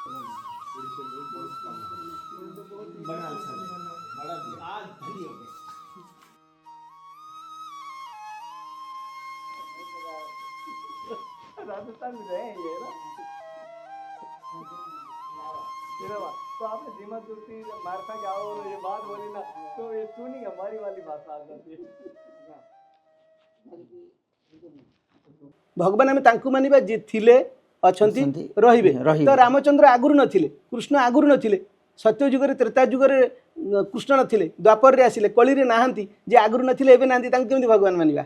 बड़ा अच्छा बड़ा आज धनी हो गए। राजस्थान में रहे हैं ये ना। तो आपने धीमा दूसरी मारता क्या और ये बात बोली ना तो ये ट्यूनिंग हमारी वाली भाषा आ जाती है। भगवान आम तांकु मानिबा जे थिले अछंती रहिबे तो रामचंद्र आगुरु नथिले कृष्ण आगुरु नथिले सत्य जुगरे त्रेता जुगरे कृष्ण नथिले द्वापर रे आसिले कली रे नाहंती जे आगुरु नथिले एबे नाहंती तांकु केमति भगवान मानिबा।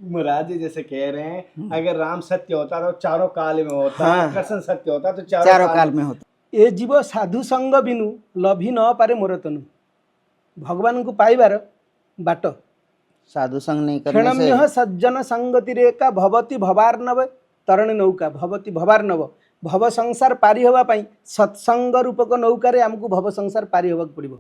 महाराज जी जैसे कह रहे हैं अगर राम सत्य होता तो चारों काल में होता। हाँ। कृष्ण सत्य होता तो चारों काल में होता। ए जीव साधु संग बिनु लभी न पारे मोर तनु भगवान को पाइबार बाट साधु संग नहीं करने से क्षणम्य सज्जन संगति रेखा भवती भवार्णव तरण नौका भवती भवार्णव भव संसार पारी होगा पाई सत्संग रूपक नौका रे हमको भव संसार पारी होगा पड़िबो।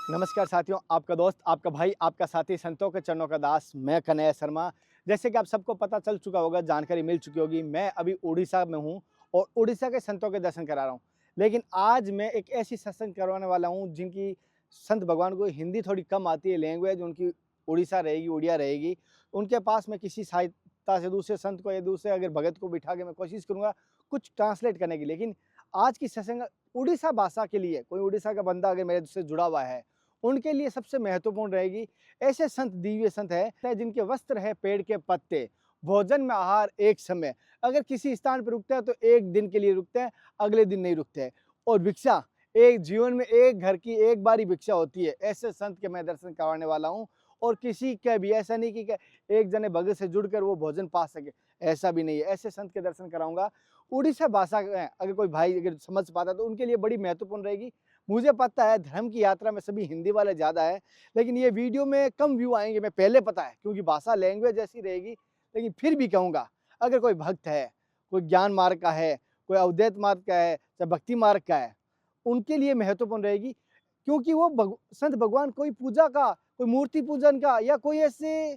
नमस्कार साथियों, आपका दोस्त, आपका भाई, आपका साथी, संतों के चरणों का दास, मैं कन्हैया शर्मा। जैसे कि आप सबको पता चल चुका होगा, जानकारी मिल चुकी होगी, मैं अभी उड़ीसा में हूँ और उड़ीसा के संतों के दर्शन करा रहा हूँ। लेकिन आज मैं एक ऐसी सत्संग करवाने वाला हूँ जिनकी संत भगवान को हिंदी थोड़ी कम आती है, लैंग्वेज उनकी उड़ीसा रहेगी, उड़िया रहेगी। उनके पास मैं किसी सहायता से दूसरे संत को या दूसरे अगर भगत को बिठा के मैं कोशिश करूँगा कुछ ट्रांसलेट करने की। लेकिन आज की सत्संग उड़ीसा भाषा के लिए, कोई उड़ीसा का बंदा अगर मेरे से जुड़ा हुआ है उनके लिए सबसे महत्वपूर्ण रहेगी। ऐसे संत दिव्य संत है जिनके वस्त्र है पेड़ के पत्ते, भोजन में आहार एक समय, अगर किसी स्थान पर रुकते हैं तो एक दिन के लिए रुकते हैं, अगले दिन नहीं रुकते हैं। और भिक्षा एक जीवन में एक घर की एक बार ही भिक्षा होती है। ऐसे संत के मैं दर्शन करवाने वाला हूँ। और किसी का भी ऐसा नहीं कि एक जने भगत से जुड़कर वो भोजन पा सके, ऐसा भी नहीं है। ऐसे संत के दर्शन कराऊंगा। उड़ीसा भाषा अगर कोई भाई अगर समझ पाता तो उनके लिए बड़ी महत्वपूर्ण रहेगी। मुझे पता है धर्म की यात्रा में सभी हिंदी वाले ज़्यादा है, लेकिन ये वीडियो में कम व्यू आएंगे, मैं पहले पता है, क्योंकि भाषा लैंग्वेज ऐसी रहेगी। लेकिन फिर भी कहूँगा, अगर कोई भक्त है, कोई ज्ञान मार्ग का है, कोई अवधेत मार्ग का है, चाहे भक्ति मार्ग का है, उनके लिए महत्वपूर्ण रहेगी। क्योंकि वो संत भगवान कोई पूजा का, कोई मूर्ति पूजन का या कोई ऐसे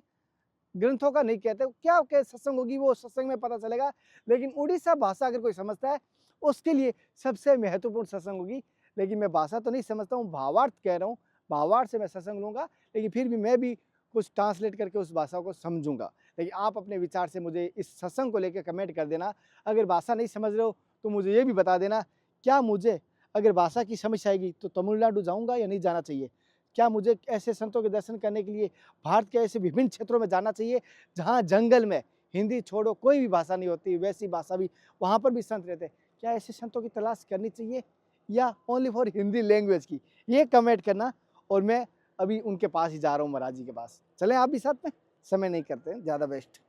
ग्रंथों का नहीं कहते। क्या सत्संग होगी वो सत्संग में पता चलेगा। लेकिन उड़ीसा भाषा अगर कोई समझता है उसके लिए सबसे महत्वपूर्ण सत्संग होगी। लेकिन मैं भाषा तो नहीं समझता हूँ, भावार्थ कह रहा हूँ, भावार्थ से मैं सत्संग लूँगा। लेकिन फिर भी मैं भी कुछ ट्रांसलेट करके उस भाषा को समझूंगा। लेकिन आप अपने विचार से मुझे इस सत्संग को लेकर कमेंट कर देना। अगर भाषा नहीं समझ रहे हो तो मुझे ये भी बता देना, क्या मुझे अगर भाषा की समस्या आएगी तो तमिलनाडु जाऊँगा या नहीं जाना चाहिए। क्या मुझे ऐसे संतों के दर्शन करने के लिए भारत के ऐसे विभिन्न क्षेत्रों में जाना चाहिए जहाँ जंगल में हिंदी छोड़ो कोई भी भाषा नहीं होती, वैसी भाषा भी वहाँ पर भी संत रहते हैं। क्या ऐसे संतों की तलाश करनी चाहिए या ओनली फॉर हिंदी लैंग्वेज की, ये कमेंट करना। और मैं अभी उनके पास ही जा रहा हूँ, महाराज जी के पास। चलें आप भी साथ में, समय नहीं करते हैं ज़्यादा वेस्ट।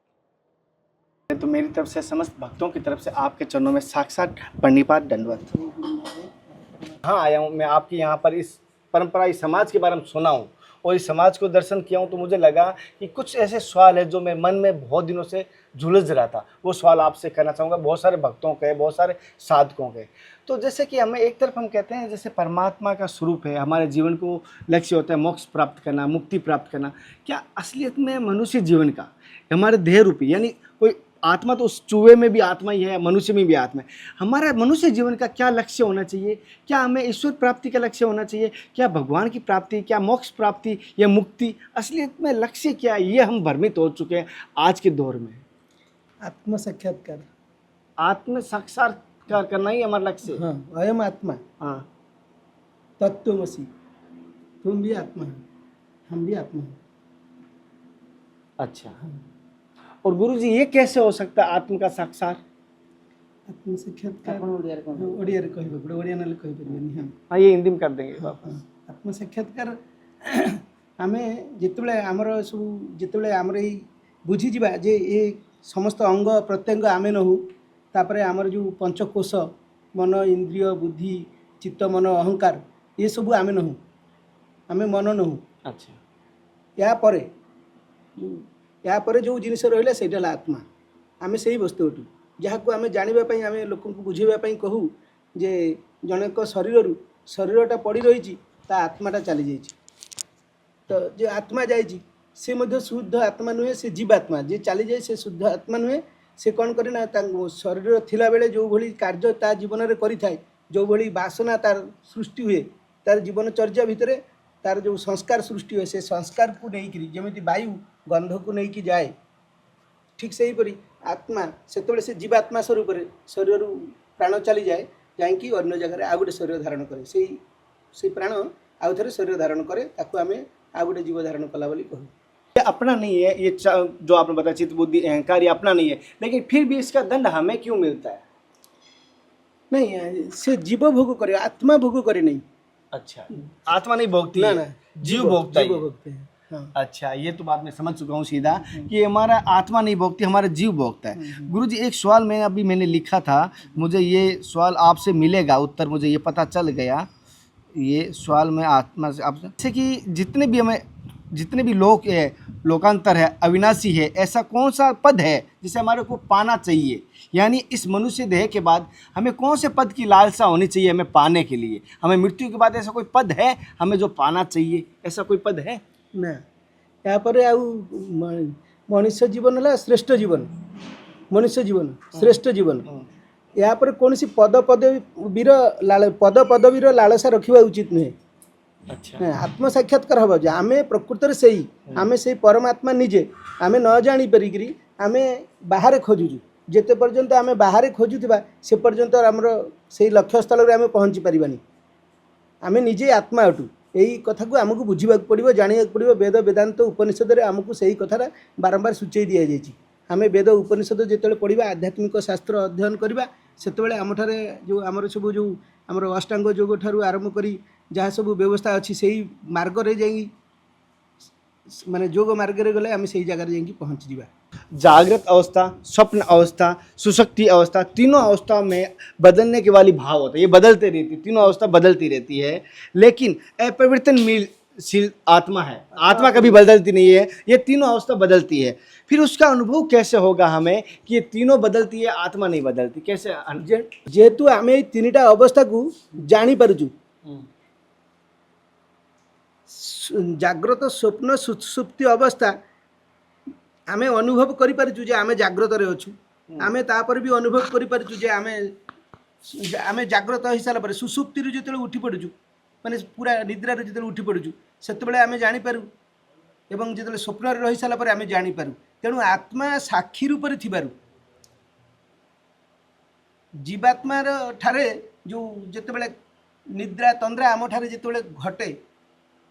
तो मेरी तरफ से समस्त भक्तों की तरफ से आपके चरणों में साक्षात प्रणिपात दंडवत। हाँ आया हूँ मैं आपके यहाँ पर, इस परंपरा, इस समाज के बारे में सुना हूँ और इस समाज को दर्शन किया हूँ, तो मुझे लगा कि कुछ ऐसे सवाल है जो मैं मन में बहुत दिनों से झुलझ रहा था, वो सवाल आपसे करना चाहूँगा। बहुत सारे भक्तों के, बहुत सारे साधकों के। तो जैसे कि हमें एक तरफ हम कहते हैं जैसे परमात्मा का स्वरूप है, हमारे जीवन को लक्ष्य होता है मोक्ष प्राप्त करना, मुक्ति प्राप्त करना। क्या असलियत में मनुष्य जीवन का, हमारे देह रूपी, यानी कोई आत्मा तो उस चूहे में भी आत्मा ही है, मनुष्य में भी आत्मा है, हमारा मनुष्य जीवन का क्या लक्ष्य होना चाहिए? क्या हमें ईश्वर प्राप्ति का लक्ष्य होना चाहिए? क्या भगवान की प्राप्ति, क्या मोक्ष प्राप्ति या मुक्ति? असलियत में लक्ष्य क्या है, ये हम भ्रमित हो चुके हैं आज के दौर में। आत्म साक्षात्कार, आत्म साक्षात्कार करना ही हमारा लक्ष्य। हाँ, अयम आत्मा, हाँ, तत्वमसि, तुम भी आत्मा है, हम भी आत्मा है। अच्छा। हाँ। और गुरु जी ये कैसे हो सकता है आत्म का साक्षात? आत्म साक्षात्कार ओडिया रे कहबे बड़े ओडिया नाले कहि परबेनी। हाँ हाँ, ये हिंदी में कर देंगे वापस। आत्म साक्षात्कार आमे जितबेले हमर सब जितबेले हमर ई बुझी जिबा जे ए समस्त अंग प्रत्यंग आमे नहु, तापरे हमर जो पंचकोश मन इंद्रिय बुद्धि चित्त मन अहंकार ये सब आमे नहु, आमे मन नहु। अच्छा। या परे जो जिनिस रहिले सेटा आत्मा, आमे सही वस्तु उठू ଯାହାକୁ ଆମେ ଜାଣିବା ପାଇଁ ଆମେ ଲୋକଙ୍କୁ ବୁଝେଇବା ପାଇଁ କହୁ ଯେ ଜଣଙ୍କ ଶରୀରରୁ ଶରୀରଟା ପଡ଼ି ରହିଛି ତା ଆତ୍ମାଟା ଚାଲିଯାଇଛି। ତ ଯେ ଆତ୍ମା ଯାଇଛି ସେ ମଧ୍ୟ ଶୁଦ୍ଧ ଆତ୍ମା ନୁହେଁ, ସେ ଜୀବାତ୍ମା। ଯେ ଚାଲିଯାଏ ସେ ଶୁଦ୍ଧ ଆତ୍ମା ନୁହେଁ। ସେ କ'ଣ କରେ ନା ତାଙ୍କ ଶରୀର ଥିଲାବେଳେ ଯେଉଁଭଳି କାର୍ଯ୍ୟ ତା ଜୀବନରେ କରିଥାଏ, ଯେଉଁଭଳି ବାସନା ତାର ସୃଷ୍ଟି ହୁଏ ତାର ଜୀବନଚର୍ଯ୍ୟା ଭିତରେ, ତାର ଯେଉଁ ସଂସ୍କାର ସୃଷ୍ଟି ହୁଏ ସେ ସଂସ୍କାରକୁ ନେଇକରି ଯେମିତି ବାୟୁ ଗନ୍ଧକୁ ନେଇକି ଯାଏ, ଠିକ୍ ସେହିପରି ଆତ୍ମା ସେତେବେଳେ ସେ ଜୀବାତ୍ମା ସ୍ୱରୂପରେ ଶରୀରରୁ ପ୍ରାଣ ଚାଲିଯାଏ, ଯାଇକି ଅନ୍ୟ ଜାଗାରେ ଆଉ ଗୋଟେ ଶରୀର ଧାରଣ କରେ। ସେଇ ପ୍ରାଣ ଆଉ ଥରେ ଶରୀର ଧାରଣ କରେ, ତାକୁ ଆମେ ଆଉ ଗୋଟେ ଜୀବ धारण कला बोली कहूँ। ये अपना नहीं है, ये जो आपने बताया चित्त बुद्धि अहंकार ये अपना नहीं है, लेकिन फिर भी इसका दंड हमें क्यों मिलता है? नहीं, से जीव भोग करे, आत्मा भोग करे नहीं। अच्छा, आत्मा नहीं भोगती ना है, ना, जीव भोगता है। भोगते हैं। हाँ। अच्छा, ये तो बात मैं समझ चुका हूँ सीधा कि हमारा आत्मा नहीं भोगती, हमारा जीव भोगता है। गुरुजी एक सवाल मैंने लिखा था, मुझे ये सवाल आपसे मिलेगा, उत्तर मुझे ये पता चल गया। ये सवाल मैं आत्मा से आपसे, जैसे कि जितने भी लोक है, लोकांतर है, अविनाशी है, ऐसा कौन सा पद है जिसे हमारे को पाना चाहिए? यानी इस मनुष्य देह के बाद हमें कौन से पद की लालसा होनी चाहिए हमें पाने के लिए? हमें मृत्यु के बाद ऐसा कोई पद है हमें जो पाना चाहिए, ऐसा कोई पद है? ना, यहाँ पर आउ मनुष्य जीवन है श्रेष्ठ जीवन, मनुष्य जीवन श्रेष्ठ जीवन। यहाँ पर कौन सी पद पदवीर लालसा रखा उचित नुहे। अच्छा, आत्म साक्षात्कार हम जे आम प्रकृत से ही आम से परमात्मा निजे आम न जानी परिकी आम बाहर खोजुचु। जिते पर्यंत आम बाहर खोजुवा से पर्यंत आमर से लक्ष्य स्थल में आम पहुँची पारानी। आम निजे आत्मा अटू, यही कथा को आमको बुझा पड़ो, जाना पड़ो। वेद वेदांत उपनिषद आमको सही कथा बारंबार सूचई दि जाए। आम वेद उपनिषद जो पढ़ा, आध्यात्मिक शास्त्र अध्ययन करवा, से आम जो आमर सब जो आमर अष्टांग योग ठारू आरंभ करी जहाँ सब व्यवस्था अच्छी से मार्ग रे जाई माने योग मार्ग रे गले आम से जगह जाई पहुँची जावा। जागृत अवस्था, स्वप्न अवस्था, सुशक्ति अवस्था, तीनों अवस्था में बदलने के वाली भाव होता है। ये बदलते रहती, तीनों अवस्था बदलती रहती है, लेकिन अपरिवर्तनशील आत्मा है, आत्मा कभी बदलती नहीं है। ये तीनों अवस्था बदलती है, फिर उसका अनुभव कैसे होगा हमें कि ये तीनों बदलती है, आत्मा नहीं बदलती? कैसे? जेहेतु आम ये तीनटा अवस्था को जानी पारुचु, जाग्रत स्वप्न सुसुप्ति अवस्था आमे अनुभव करि पारुचु जे आमे जाग्रत रे अछु। आमे तापर भी अनुभव करि पारुचु जे आमे जाग्रत हो सारा पर सुसुप्ति रू जेतेले उठी पडुचु, माने पूरा निद्रा रे जेतेले उठी पडुचु, सेतेबेले आमे जानि पारु एवं जेतेले स्वप्न रे रहि सारा पर आमे जानि पारु। तेणु आत्मा साक्षी रूप रे थिबारु जीवात्मा ठारे जो जेतेबेले निद्रा तंद्रा आम ठारे जेतेबेले घटे,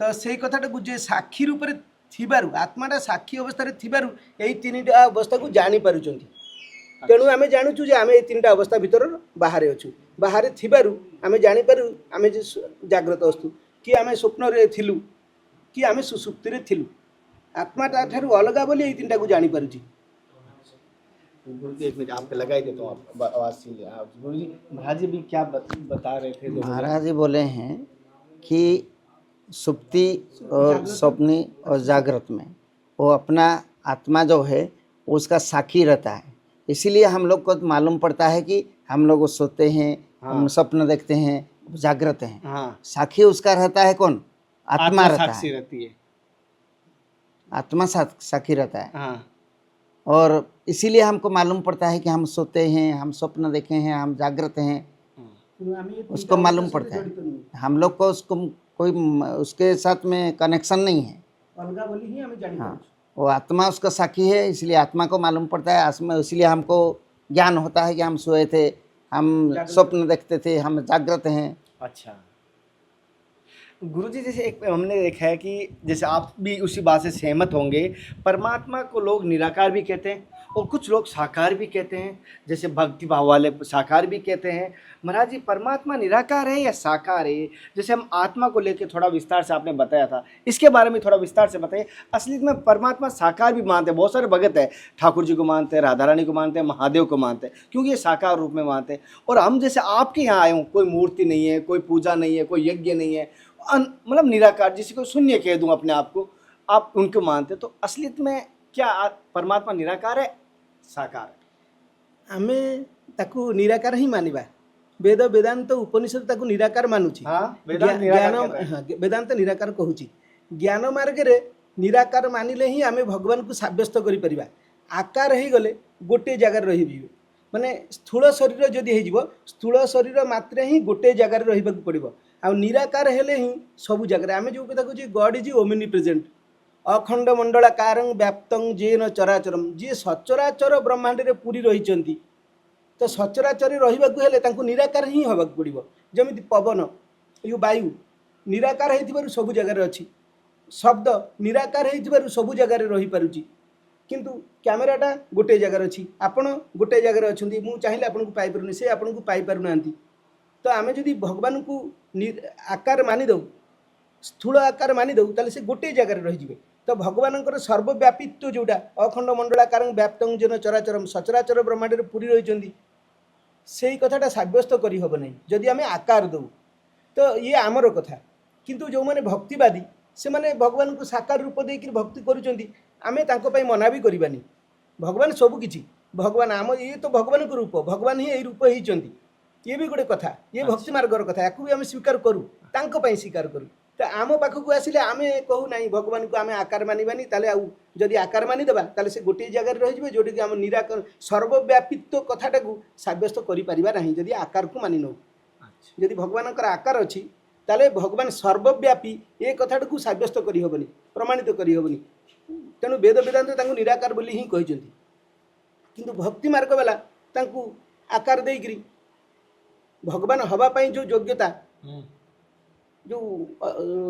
तो से कथाटा को जे साक्षी रूप रे थिबारु, आत्माटा साक्षी अवस्था रे थिबारु एई तीनटा अवस्था को जानि पारुचंती। तेणु आमे जानुचु जे आमे एई तीनटा अवस्था भीतर बाहर अछु, बाहर थिबारु आमे जानि पारु आमे जे जाग्रत अस्तु कि आमे स्वप्न रे थिलु कि आमे सुसुप्ति रे थिलु। आत्माटा ठारू अलगा बोली एई तीनटा को जानि पारुची। गुरुजी एक मिनट आपके लगाई देता हूँ, आप आवाज़ सुन आप। गुरुजी, महाराज जी भी क्या बता रहे थे? महाराज जी बोले हैं कि सुप्ति और स्वप्नि और जागृत में वो अपना आत्मा जो है उसका साक्षी रहता है। इसीलिए हम लोग को मालूम पड़ता है कि हम लोग सोते हैं, हम स्वप्न देखते हैं, जागृत हैं। हाँ, साक्षी उसका रहता है कौन? आत्मा रहता साक्षी है, रहती है, आत्मा साक्षी रहता है। हाँ, और इसीलिए हमको मालूम पड़ता है कि हम सोते हैं, हम स्वप्न देखे हैं, हम जागृत हैं, उसको मालूम पड़ता है। हम लोग को उसको कोई उसके साथ में कनेक्शन नहीं है। अलगा बोली ही हमें जानी हाँ, वो आत्मा उसका साक्षी है, इसलिए आत्मा को मालूम पड़ता है। आत्मा इसलिए हमको ज्ञान होता है कि हम सोए थे, हम स्वप्न देखते थे, हम जागृत हैं। अच्छा गुरुजी, जैसे एक हमने देखा है कि जैसे आप भी उसी बात से सहमत होंगे, परमात्मा को लोग निराकार भी कहते हैं और कुछ लोग साकार भी कहते हैं, जैसे भक्ति भाव वाले साकार भी कहते हैं। महाराज जी, परमात्मा निराकार है या साकार है? जैसे हम आत्मा को लेकर थोड़ा विस्तार से आपने बताया था, इसके बारे में थोड़ा विस्तार से बताइए। असली में परमात्मा साकार भी मानते हैं, बहुत सारे भगत है, ठाकुर जी को मानते हैं, राधा रानी को मानते हैं, महादेव को मानते हैं, क्योंकि ये साकार रूप में मानते हैं। और हम जैसे आपके यहाँ आए हूँ, कोई मूर्ति नहीं है, कोई पूजा नहीं है, कोई यज्ञ नहीं है, मतलब निराकार, जिसे को शून्य कह दूँ अपने आप को, आप उनको मानते। तो असलियत में क्या परमात्मा निराकार है, साकार है? आमे ताकू निराकार ही मानिबा वेद वेदांत उपनिषद ताकू निराकार मानुची हाँ, वेदांत निराकार कह रहा है। हाँ, वेदांत निराकार कहूची ज्ञान मार्ग रे निराकार मानिले ही आमे भगवान को साब्यस्त करि परिबा आकार ही गले गोटे जगह रहि माने स्थूल शरीर जदि हो स्थूल शरीर मात्रे ही गोटे जगार रहा पड़ो आ निराकार हेले ही सब जगह आम जो कथा कहूँ गॉड इज ओमनी प्रेजेंट अखंड मंडलाकारं व्याप्तं जेन चराचरम जी सचराचर ब्रह्मांड रे पूरी रही तो सचराचर रहा निराकार ही हवा पड़ो जमी पवन यो वायु निराकार हो सब जगार अच्छी शब्द निराकार हो सब जगार रही पारुची किंतु कैमेराटा गोटे जगार अच्छी आपण गोटे जगार अच्छा मुझे चाहिए आपको पाइपरूनी से आपन को पाई पारु नांती तो आम जदि भगवान को आकार मानिदे स्थूल आकार मानिदे ताले से गोटे जगार रही तो भगवान सर्वव्यापित्व जोटा अखंड मंडलाकार व्याप्तं जेन चराचरम सचराचर ब्रह्मांड रे पूरी रही से कथाटा सब्यस्त करहब नहीं जदि आम आकार दौ तो ये आमर कथा किंतु जो मैंने भक्तिवादी से माने भगवान को साकार रूप देकर भक्ति करुँच आमे तांको पाई मना भी करबानी भगवान सबु किछि भगवान आम ये तो भगवान को रूप भगवान ही यही रूप होइचंती ये भी गोटे कथा ये भक्ति मार्गर कथा याकू भी आम स्वीकार करूँ तांको पाई स्वीकार करूँ तो आम पाखक आसिले आमे कहू ना भगवान को आमे आकार मानिबानी ताले आउ जदि आकार मानिदेबा ताले से गोटे जगह रही जोटी कि आम निराकार सर्वव्यापित्व कथाटा को सब्यस्त करि परिबा नाही जदि आकार को मानि नौ जदि भगवान आकार अच्छी ताले भगवान सर्वव्यापी ये कथाटा को सब्यस्त करहबनी प्रमाणित करहबनी तेणु वेद वेदांत तांको निराकार बोली ही कहते किंतु भक्ति मार्ग वाला तांको आकार देकरी भगवान हवा पाई जो योग्यता जो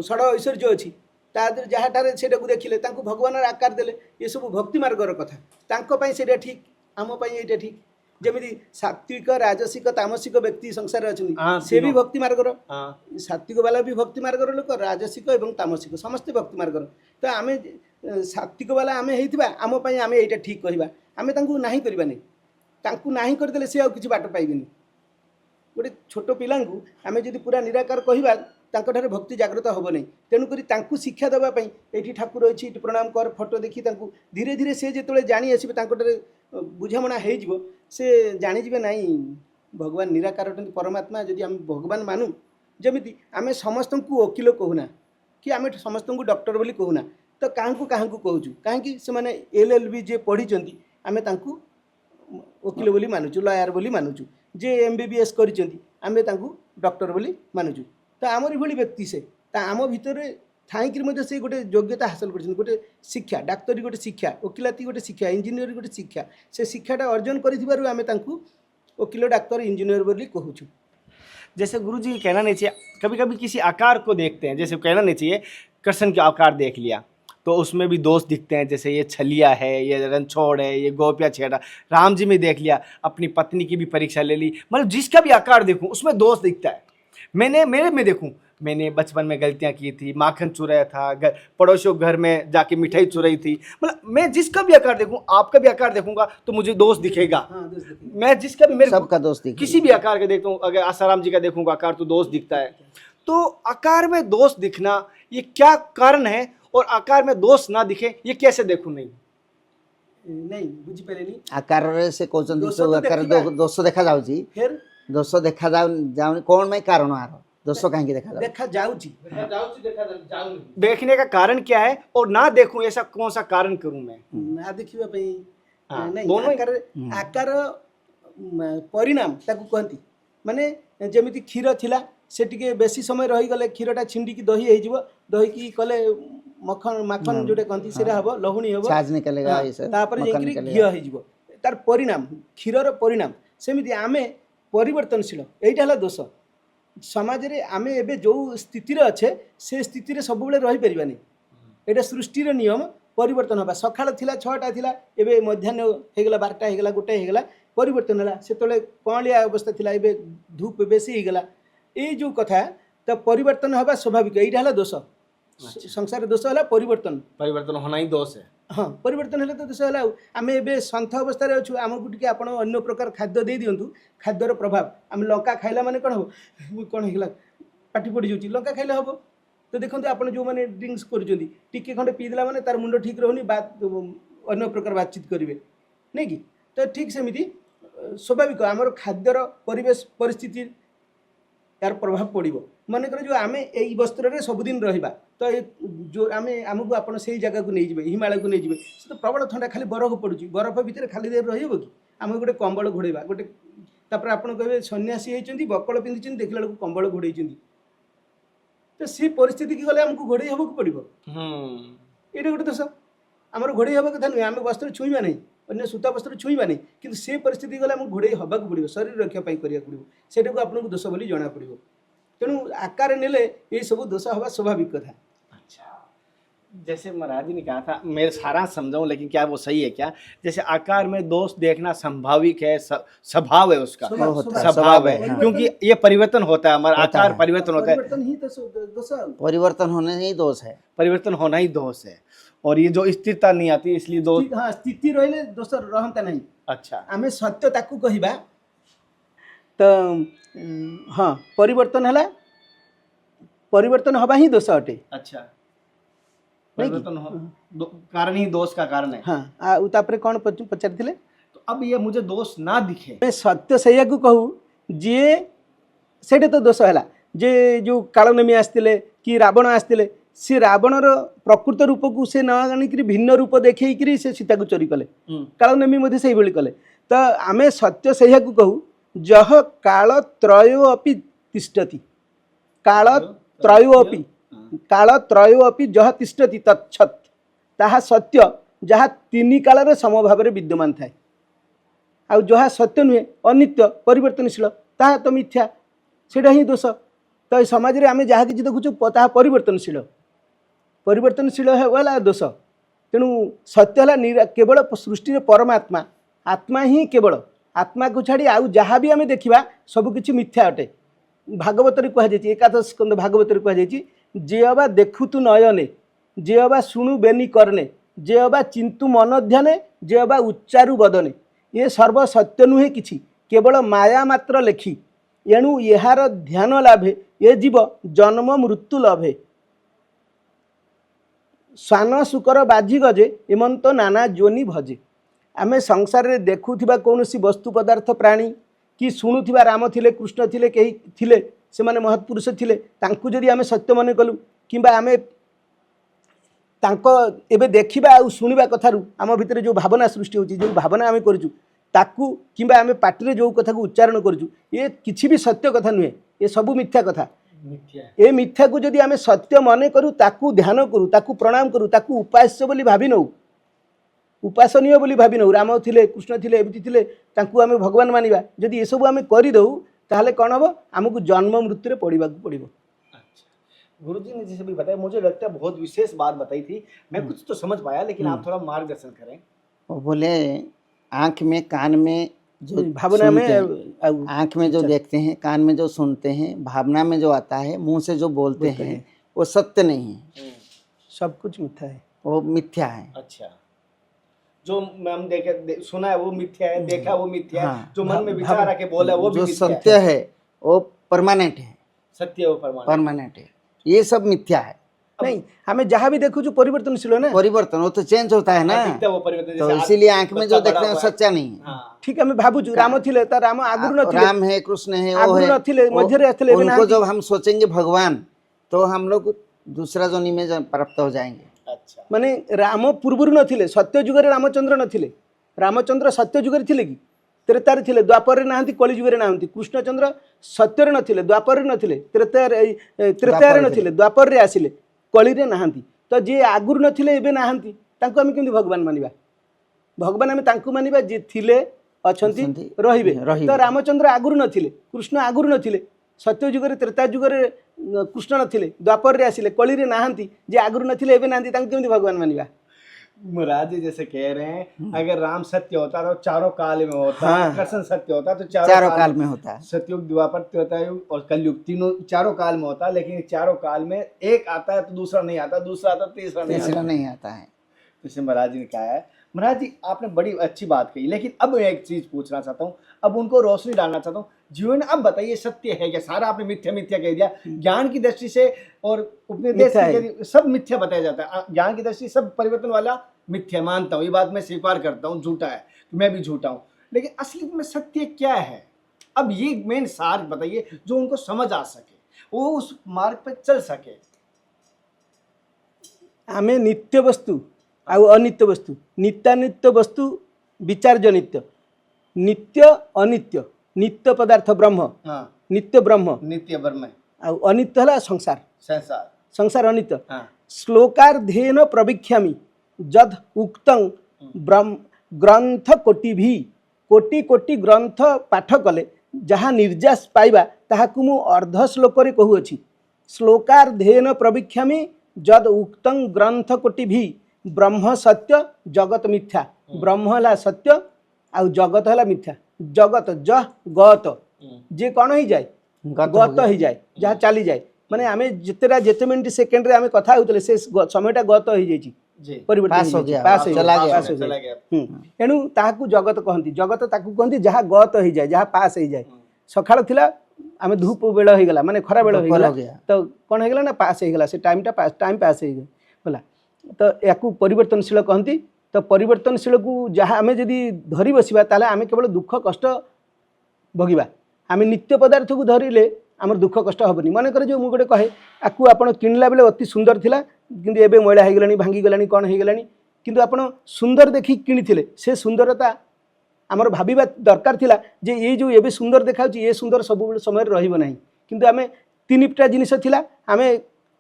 षड ऐश्वर्य अच्छी जहाँठारे से देखिले तांको भगवान आकार देले ये सब भक्ति मार्गर कथा तांको पाई सेटा ठीक आम पाई एटा ठीक जमी सात्विक राजसिक तामसिक व्यक्ति संसार अच्छा से भी भक्ति मार्गर सात्विक वाला भी भक्ति मार्गर लोक राजसिक एवं तामसिक समस्ते भक्ति मार्गर तो आम सात्विक वाला आम होता आम आम यहाँ ठीक कहवा आम नहीं करवा नहीं तांकु नहीं करदे सी आउ किसी बाट पाइबेनि गोटे छोट पिला आम जब पूरा निराकार कहवा तांको भक्ति जागृत हम नहीं तेणुक शिक्षा देवाई ये ठाकुर अच्छी प्रणाम कर फोटो देखी धीरे धीरे से जो जाणी आसवे बुझामणा हो से जाणीजे ना भगवान निराकार परमात्मा जदि आम भगवान मानु जमी आम समस्त को वकिल कहूना कि आम समस्त को डॉक्टर बोली कहूना तो क्या कहूँ कहीं से LLB जे पढ़ी आम वकिल बोली मानुचु लॉयर बोली मानुचु जे MBBS करें डॉक्टर बोली मानुचु तो आमरी भली व्यक्ति से आम भितर थाई से गोटे योग्यता हासिल कर गोटे शिक्षा डाक्तरी गोटे शिक्षा वकिलाती गोटे शिक्षा इंजीनियर गोटे शिक्षा से शिक्षाटा अर्जन कर आम वकिल डाक्तर इंजीनियर बोली कहूँ। जैसे गुरुजी कहना नहीं चाहिए कभी कभी किसी आकार को देखते हैं जैसे कहना नहीं चाहिए कृष्ण का आकार देख लिया तो उसमें भी दोष दिखते हैं जैसे ये छलिया है ये रणछोड़ है ये गोपिया छेड़ा राम जी में देख लिया अपनी पत्नी की भी परीक्षा ले ली मतलब जिसका भी आकार देखूं उसमें दोष दिखता है मेरे में देखूं मैंने बचपन में गलतियां की थी माखन चुराया था पड़ोसियों घर में जाके मिठाई चुराई थी मतलब मैं जिसका भी आकार देखूं आपका भी आकार देखूंगा तो मुझे दोष दिखेगा मैं जिसका भी मेरे सबका दोष दिखेगा किसी भी आकार का देखता हूँ अगर आसाराम जी का देखूंगा आकार तो दोष दिखता है तो आकार में दोष दिखना ये क्या कारण है और आकार में दोष ना दिखे ये कैसे देखूं नहीं बुझी पारे नहीं आकार से कहते आकार दोष देखा जाउची फिर दोष देखा जाउनी कौन में कारण आर दोष कहीं देखा जाउची देखने का कारण क्या है और ना देखूं ऐसा कौन सा कारण करूं मैं ना देखिबा पई नहीं दोनों आकार परिणाम ताकू कहती माने जेमिति क्षीर थिला से टिके बेसी समय रही गले क्षीरटा छिंडी की दही हो दही की कले मखन माखन जोटे कहती से हम लहुणी हम छाज निकलेगा तापर जेकरी घी हो तार परिणाम क्षीरर परिणाम सेमिति आमे परिवर्तनशील एटा हला दोष समाज रे आमे एबे जो स्थिति रे अच्छे से स्थिति रे सब बेले रही परिबानी एटा सृष्टि रे नियम परिवर्तन होबा सखाळ थिला 6टा थिला एबे मध्याह्न हेगला 12टा हेगला गोटे हेगला परिवर्तन होला सेतले कणलिया अवस्था थिला एबे धूप बेसी हेगला ए जो कथा तो परिवर्तन होबा स्वाभाविक एटा हला दोष संसार दोष है परिवर्तन होना ही दोष है हाँ परिवर्तन है तो दोष है आम ए सन्थ अवस्था अच्छु आमको टी आप अन्य प्रकार खाद्य दे दिंतु खाद्यर प्रभाव आम लंका खाइला माने कौन हम कौन होगा पाटी पड़ जाऊँगी लंका खाइले हम तो देखते आप जो मैंने ड्रिंक्स करें खंडे पीदेला माने तार मुंड ठीक रोनी बात अन्य प्रकार बातचीत करेंगे नहीं कि तो ठीक सेमती स्वाभाविक आमर खाद्यर परिवेश परिस्थिति यार प्रभाव पड़ो मनकर जो आम यही वस्त्र सबुदिन रहा तो जो आम आमको आप जगह को नहीं हिमालय को नहीं से तो प्रबल ठंडा खाली बरफ पड़ुची बरफ भितर खाली देर रही कि आम गोटे कंबल घोड़ेबा गोटे तापर आप कहे सन्यासी होती बकल पिंधि देखला बेलू कंबल घोड़े तो सी परिस्थिति की गले आमको घोड़े हवा पड़ो ये गोटे दोष आमर घोड़े हवा कथा नुहे आम वस्त्र छुईबा नहीं अन्य सूता वस्त्र छुईबा नहीं कि से परिस्थिति गले आमको घोड़े हवा पड़ो शरीर रक्षा करा पड़ो सेटा को आपको दोष बोली जना पड़ो तेणु आकार नेले ये सब दोष हवा स्वाभाविक कथा। जैसे महाराज जी ने कहा था, मेरे सारा समझाऊं लेकिन क्या वो सही है क्या? जैसे आकार में दोष देखना संभाविक है, स्वभाव है उसका, स्वभाव है, हाँ। क्योंकि ये परिवर्तन होता है, हमारा होता आकार है। परिवर्तन होता है, परिवर्तन ही दोष परिवर्तन होने ही दोष है। परिवर्तन होना ही दोष है। और ये जो स्थिरता नहीं आती इसलिए दोष। हाँ स्थिति रहिले दोष रहता नहीं। अच्छा, आम सत्य ताकू कहिबा तो हाँ परिवर्तन है, परिवर्तन हवा ही दोष अटे। अच्छा, परिवर्तन कारण ही दोष का कारण है। हाँ तापर कौन पचार थिले? तो अब ये मुझे दोष ना दिखे, मैं सत्य सैया को कहू जे सेटे तो दोष है जे जो कालनेमी आसते कि रावण आसते सी रावणर प्रकृत रूप को से न आनिक भिन्न रूप देखी से सीता को चोरी कले, कालनेमी से भाई कले। तो आम सत्य सैया को कहू जह काल त्रयो अपि तिष्ठति, काल त्रयो अपि, काल त्रयो अपि जह तिष्ठति तच्छत ताहा सत्य जहाँ तीन काल समभाव विद्यमान थाए आउ जहाँ सत्य नुहे अनित्य परिवर्तनशील ताहा तो मिथ्या, सेटा ही दोष। तो समाज में आम जहाँ किसी देखुचु ताहा परिवर्तनशील, परिवर्तनशील है दोष। तेणु सत्य है केवल सृष्टि परमात्मा, आत्मा ही केवल, आत्मा को छाड़ी आउ जहाँ भी आम देखा सबकि मिथ्या अटे। भागवत कहुई एकादश स्कंद भागवत कहुई जे अबा देखु तु नयने, जे अबा शुणु बेनी करने, जे अबा चिंतु मन ध्याने, जे अबा उच्चारु बदने, ये सर्व सत्य नुहे किछि केवल माया मात्र लेखी, एणु यार ध्यान लाभे ये जीव जन्म मृत्यु लभे। स्वान शुकर बाजी गजे एमंत नाना जोनि भजे। आम संसार में देखुवा कौन वस्तु पदार्थ प्राणी कि शुणुवा राम थिले कृष्ण थिले कहीं थिले से माने महत्पुरुष थिले, तांकु जदि आम सत्य मन कलु किंबा आम तांको एबे देखिबा आ शुणिबा कथारू आम भितर जो भावना सृष्टि होची, जो भावना आम करूचु ताकू किंबा आम पाटिरे जो कथा को उच्चारण करूचु ये किछि भी सत्य कथा नुहे, ये सबू मिथ्या कथा। ये मिथ्या को जदि आम सत्य मन करूँ ताकू ध्यान करूँ ताकू प्रणाम करूँ ताकू उपास्य बोली भावी नौ, उपासनीय बोली भावी नौ। राम थिले कृष्ण थिले एमती थिले तांकू आम भगवान मानिबा, जदि ये सब आम करदे ताहले कौन हम आमको जन्म मृत्यु पड़वा पड़ो। गुरुजी ने जैसे भी बताया, मुझे लगता है बहुत विशेष बात बताई थी, मैं कुछ तो समझ पाया लेकिन आप थोड़ा मार्गदर्शन करें। वो बोले आँख में कान में जो भावना में आँख में जो देखते हैं, कान में जो सुनते हैं, भावना में जो आता है, मुंह से जो बोलते हैं वो सत्य नहीं है, सब कुछ मिथ्या है, वो मिथ्या है। अच्छा, जो हम देखे सुना है वो मिथ्या है, देखा वो मिथ्या है, हाँ। जो मन में विचार आके बोला वो भी जो मिथ्या सत्य है वो परमानेंट है, सत्य वो परमानेंट है, ये सब मिथ्या है। नहीं हमें जहाँ भी देखो जो परिवर्तनशील है ना, परिवर्तन वो तो चेंज होता है ना, दिखता है वो परिवर्तन। तो जैसे इसीलिए आंख में बच्चा जो देखते बड़ा हैं वो हुआ है। सच्चा नहीं है। हाँ, ठीक है भावुँ राम थिले तो राम आगुरु न थिले, राम है, कृष्ण है, वो आगुरु है, न थिले मध्य रे आथिले एबे उनको नाहंती। जब हम सोचेंगे भगवान तो हम लोग दूसरा जोनी में प्राप्त हो जाएंगे। अच्छा, माने राम पूर्वरु न थिले, सत्य जुगरे रामचंद्र न थिले, रामचंद्र सत्य जुगरे थिले कि त्रेतारे थिले, द्वापर नाहंती, कली जुगरे नाहंती। कृष्णचंद्र सत्यर न थिले, द्वापर न थिले, त्रेतारे न थिले, द्वापर रे आसिले, कली रे नाहंती। तो जे आगुरु न थिले एबे नाहंती तांको हम केमि भगवान मानिबा? भगवान आम तांको मानिबा जे थिले अछंती रहिबे। तो रामचंद्र आगुरु न थिले, कृष्ण आगुरु न थिले, सत्य जुगरे त्रेता जुगरे कृष्ण न थिले, द्वापर रे आसिले, कली रे नाहंती, जे आगुरु न थिले एबे नाहंती तांको केमि भगवान मानिबा? महाराज जी जैसे कह रहे हैं अगर राम सत्य होता तो चारों काल में होता, हाँ। कृष्ण सत्य होता तो चारों काल में होता है। सतयुग, द्वापर, त्रेतायुग और कलयुग तीनों चारों काल में होता, लेकिन चारों काल में एक आता है तो दूसरा नहीं आता, दूसरा आता तो तीसरा नहीं आता है। जैसे महाराज जी ने कहा है। महाराज जी आपने बड़ी अच्छी बात कही, लेकिन अब मैं एक चीज पूछना चाहता हूँ, अब उनको रोशनी डालना चाहता हूँ जीवन में। अब बताइए सत्य है क्या? सारा आपने मिथ्या मिथ्या कह दिया, ज्ञान की दृष्टि से और उपनिवेश की सब मिथ्या बताया जाता है। ज्ञान की दृष्टि सब परिवर्तन वाला मिथ्या मानता हूँ, ये बात मैं स्वीकार करता हूँ, झूठा है, मैं भी झूठा हूँ। लेकिन असली में सत्य क्या है? अब ये मेन सार बताइए जो उनको समझ आ सके, वो उस मार्ग पे चल सके। आमे नित्य वस्तु आउ अनित्य वस्तु, नित्यानित्य वस्तु विचार्य नित्य, नित्य अनित्य, नित्य पदार्थ ब्रह्म, हाँ, नित्य ब्रह्म नित्य ब्रह्म, आउ अनित्य हला संसार, संसार, संसार अनित्य। हाँ, श्लोकार्धेन प्रवीक्षामि जद उक्तं ब्रह्म ग्रंथ कोटि भी, कोटि कोटि ग्रंथ पाठ कले जहाँ निर्जास पाइबा ताहाकु मु अर्ध श्लोकरे कहूअछि। श्लोकार्धेन प्रवीक्षामि जद उक्तं ग्रंथ कोटि भी, ब्रह्म सत्य जगत मिथ्या, ब्रह्म हला सत्य आउ जगत हला मिथ्या। जगत जह गत जे कौन ही जाए गत ही जाए, जहाँ चली जाए, माने आमे जितेरा जेते मिनिट सेकेंड रे आमे कथा होतले से समयटा गत हो जाइछि, परिवर्तन पास हो गया, पास चला गया, चला गया। एणु ताहाकू जगत कहती, जगत ताकू कहती जहाँ गत हो जाए, जहाँ पास हो जाए। सकाळ थिला आमे धूप बेल हो गला, माने खरा बेल हो दोपहर गला, हो गया। तो कौन हो गला ना पास हो गला, से टाइमटा पास, टाइम पास हो गला। तो याकू परिवर्तनशील कहती। तो परिवर्तनशील को जहाँ आमे जदि धरी बसिबा ताले आमे केवल दुख कष्ट भोगिबा। आमे नित्य पदार्थ को धरिले आमर दुख कष्ट हेनी। मन कर जो मुझे गोटे कहे आपको आपण किणला बेले अति सुंदर थिला किंतु एबे मैला हो गलानी, भांगी गलानी, कौन हो गलानी, किंतु आपण सुंदर देखि किणिथिले से सुंदरता आमर भाबिबा दरकार थिला जे ये जो एबे सुंदर देखाउची ये सुंदर सब समय रहइबो नाही। किंतु आमे तीनटा जिनिस थिला, आमे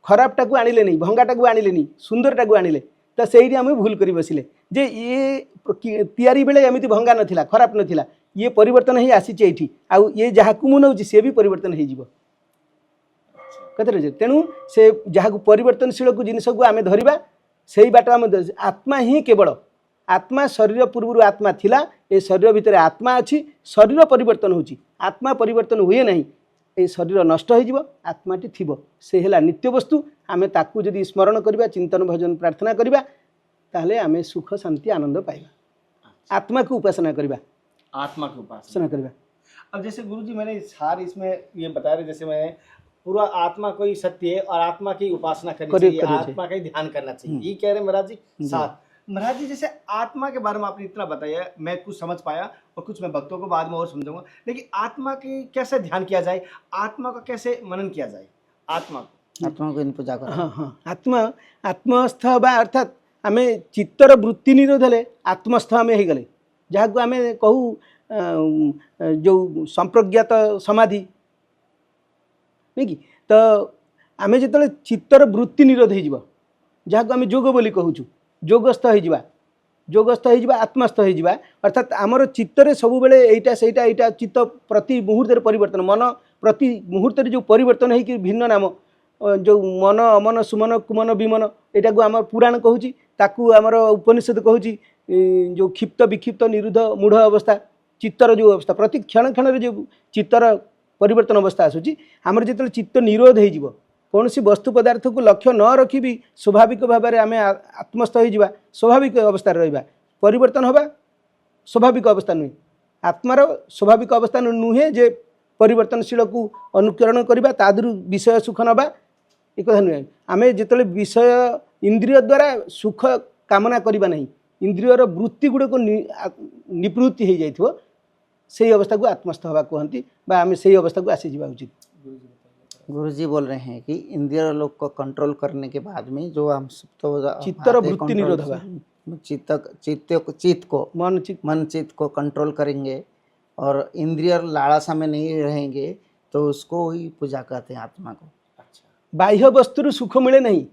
खराबटा को आनिले नहीं, भंगाटा को आनिले नहीं, सुंदरटा को आनिले। तो सेही आमे भूल करी बसिले जे ये तैयारी बेले एमिति भंगा नथिला, खराब नथिला, ये परिवर्तन ही आसीचे एठी, आउ ये जहाँ को मुनौची से भी परिवर्तन हो जीवो कथे। तेणु से जहाँ को परिवर्तनशील को जिनिस को आमे धरिबा सेही बाट आमे आत्मा ही केवल, आत्मा शरीर पूर्व आत्मा थिला, ए शरीर भितर आत्मा अछि, शरीर परिवर्तन होची, आत्मा परिवर्तन हुए नहीं, ए शरीर नष्ट हो जीवो, आत्माटी थिबो, से हेला नित्य वस्तु। आमे ताकू जदि स्मरण करिबा, चिंतन भजन प्रार्थना करिबा ताहले आमे सुख शांति आनंद पाइबा। आत्मा को उपासना करिबा, आत्मा की उपासना करिबा। अब जैसे गुरुजी मैंने सार इसमें ये बता रहे, जैसे मैंने पूरा आत्मा को ही सत्य है और आत्मा की उपासना करनी चाहिए, आत्मा का ही ध्यान करना चाहिए, ये कह रहे महाराज जी। साथ महाराज जी जैसे आत्मा के बारे में आपने इतना बताया, मैं कुछ समझ पाया और कुछ मैं भक्तों को बाद में और समझाऊंगा, लेकिन आत्मा की कैसे ध्यान किया जाए, आत्मा का कैसे मनन किया जाए, आत्मा को इन पूजा कर। हाँ हाँ, आत्मा आत्मस्थ बा अर्थात आमे चित्तर वृत्ति निरोध हेले आत्मस्थ आमे हो गले, जहाँ को आमे कहू जो संप्रज्ञात समाधि नहीं कि। तो आमे जिते चित्तर वृत्ति निरोध हो, जहाँ को आमे जोग बोली कहूँ, जोगस्थ हो, जोगस्थ हो, आत्मस्थ हो, अर्थात आमर चित्तरे सब बेले एटा सेटा एटा चित्त प्रति मुहूर्त परिवर्तन, मन प्रति मुहूर्त जो परिवर्तन है कि भिन्न नाम जो मन अमन सुमन कुमन विमन एटा को आम पुराण कहूँ, ताकू आमर उपनिषद कहूँ जो क्षिप्त विक्षिप्त निरुद्ध मूढ़ अवस्था, चित्तर जो अवस्था प्रति क्षण क्षण जो चित्तर परिवर्तन अवस्था आसूची, आमर जो चित्त निरोध हो, कौन सी वस्तु पदार्थ को लक्ष्य न रखी भी स्वाभाविक भाव में आम आत्मस्थ हो, स्वाभाविक अवस्था रहा, परिवर्तन हवा स्वाभाविक अवस्था नुहे, आत्मार स्वाभाविक अवस्था नुहे जे परिवर्तनशील को अनुकरण करवा, तादू विषय सुख नवा एक कथा नुहे। आम जो विषय इंद्रिय द्वारा सुख कामना करवा नहीं, इंद्रियर वृत्ति गुड़क निवृत्ति हो जाइथिबो, से अवस्था को आत्मस्थ हवा कहती, आम से अवस्था को आसी जावा उचित। गुरुजी बोल रहे हैं कि इंद्रिय लोक को कंट्रोल करने के बाद में जो हम चित्तर वृत्ति निरोध हवा, चित्त को मन चित्त को कंट्रोल करेंगे और इंद्रिय लालसा में नहीं रहेंगे, तो उसको ही पूजा कहते हैं आत्मा को। अच्छा, बाह्य वस्तु सुख मिले नहीं,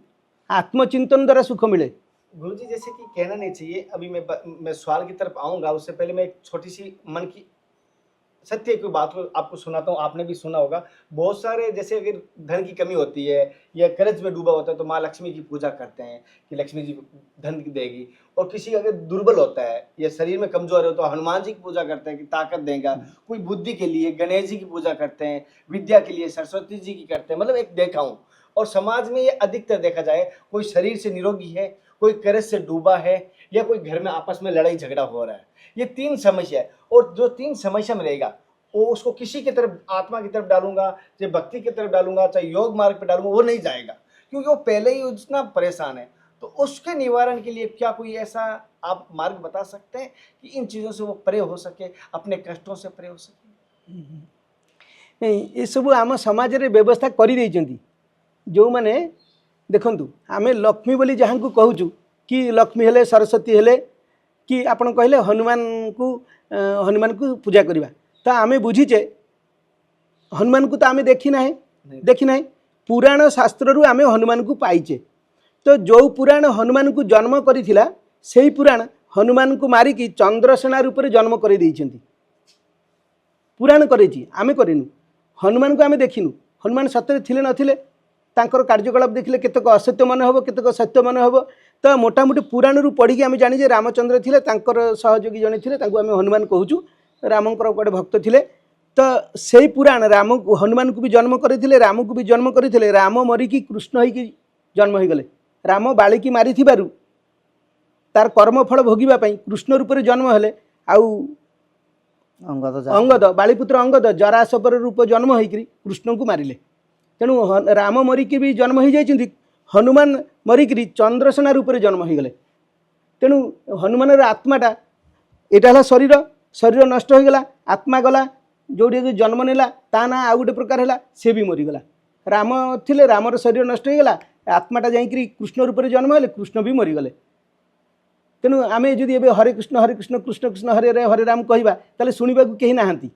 आत्मचिंतन द्वारा सुख मिले। गुरुजी जैसे कि कहना नहीं चाहिए, अभी मैं सवाल की तरफ आऊंगा, उससे पहले मैं एक छोटी सी मन की सत्य की बात को आपको सुनाता हूँ। आपने भी सुना होगा, बहुत सारे जैसे अगर धन की कमी होती है या कर्ज में डूबा होता है तो माँ लक्ष्मी की पूजा करते हैं कि लक्ष्मी जी धन देगी, और किसी अगर दुर्बल होता है या शरीर में कमजोर है तो हनुमान जी की पूजा करते हैं कि ताकत देगा, कोई बुद्धि के लिए गणेश जी की पूजा करते हैं, विद्या के लिए सरस्वती जी की करते हैं। मतलब एक देखा हूँ, और समाज में ये अधिकतर देखा जाए, कोई शरीर से निरोगी है, कोई कर्ज से डूबा है, या कोई घर में आपस में लड़ाई झगड़ा हो रहा है, ये तीन समस्या है। और जो तीन समस्या में रहेगा वो उसको किसी की तरफ आत्मा की तरफ डालूंगा, चाहे भक्ति की तरफ डालूंगा, चाहे योग मार्ग पर डालूंगा, वो नहीं जाएगा, क्योंकि वो पहले ही उतना परेशान है। तो उसके निवारण के लिए क्या कोई ऐसा आप मार्ग बता सकते हैं कि इन चीज़ों से वो परे हो सके, अपने कष्टों से परे हो सके? नहीं ये सब आम समाज रे व्यवस्था कर देइचंती जो माने देखंतु आमे लक्ष्मी बोली जहाँ को कहूँ कि लक्ष्मी हेले सरस्वती हेले कि आपण कहले हनुमान को पूजा करवा तो आमे बुझीचे हनुमान को तो आमे देखी ना पुराण शास्त्र रु आमे हनुमान को पाइचे तो जो पुराण हनुमान को जन्म करिथिला सेही पुराण हनुमान को मारिकी चंद्रसेना रूप में जन्म कर देइछंती पुराण करेछि आमे करिनु हनुमान को आमे देखिनु हनुमान सतरे थिले नथिले तांकर कार्यकलाप देखिले केतक असत्य मन हबो केतक सत्य मन हबो तो मोटामोटी पुराण रु पढ़ी आमे जानि जे रामचंद्र थिले तांकर सहयोगी जने थिले तांको आमे हनुमान कहूछु रामंकर गोटे भक्त थिले तो सेही पुराण राम हनुमान को भी जन्म करथिले राम को भी जन्म करथिले राम मरिकी कृष्ण होइकी जन्म हो गले राम बालिकी मारी थिबारु तार कर्मफल भोगिबा पई कृष्ण रूप में जन्म हेले आउ अंगद बालीपुत्र अंगद जरासपर रूप जन्म होइकरी कृष्ण को मारिले तेणु राम मरिकी भी जन्म हो जाइछंती हनुमान मरिकरी चंद्रसेना रूप में जन्म हो गले तेणु हनुमान आत्माटा यहाँ शरीर शरीर नष्ट हो गला आत्मा गला जोड़ी जन्म नेला ता ना आउ गोटे प्रकार है सी भी मरीगला राम थिले रामर शरीर नष्ट हो गला आत्माटा जाइकरी कृष्ण रूप में जन्म हेले कृष्ण भी मरीगले तेणु आमे जदि एबे हरे कृष्ण कृष्ण कृष्ण हरे हरे राम कहवा ताले शुणा कहीं नहांती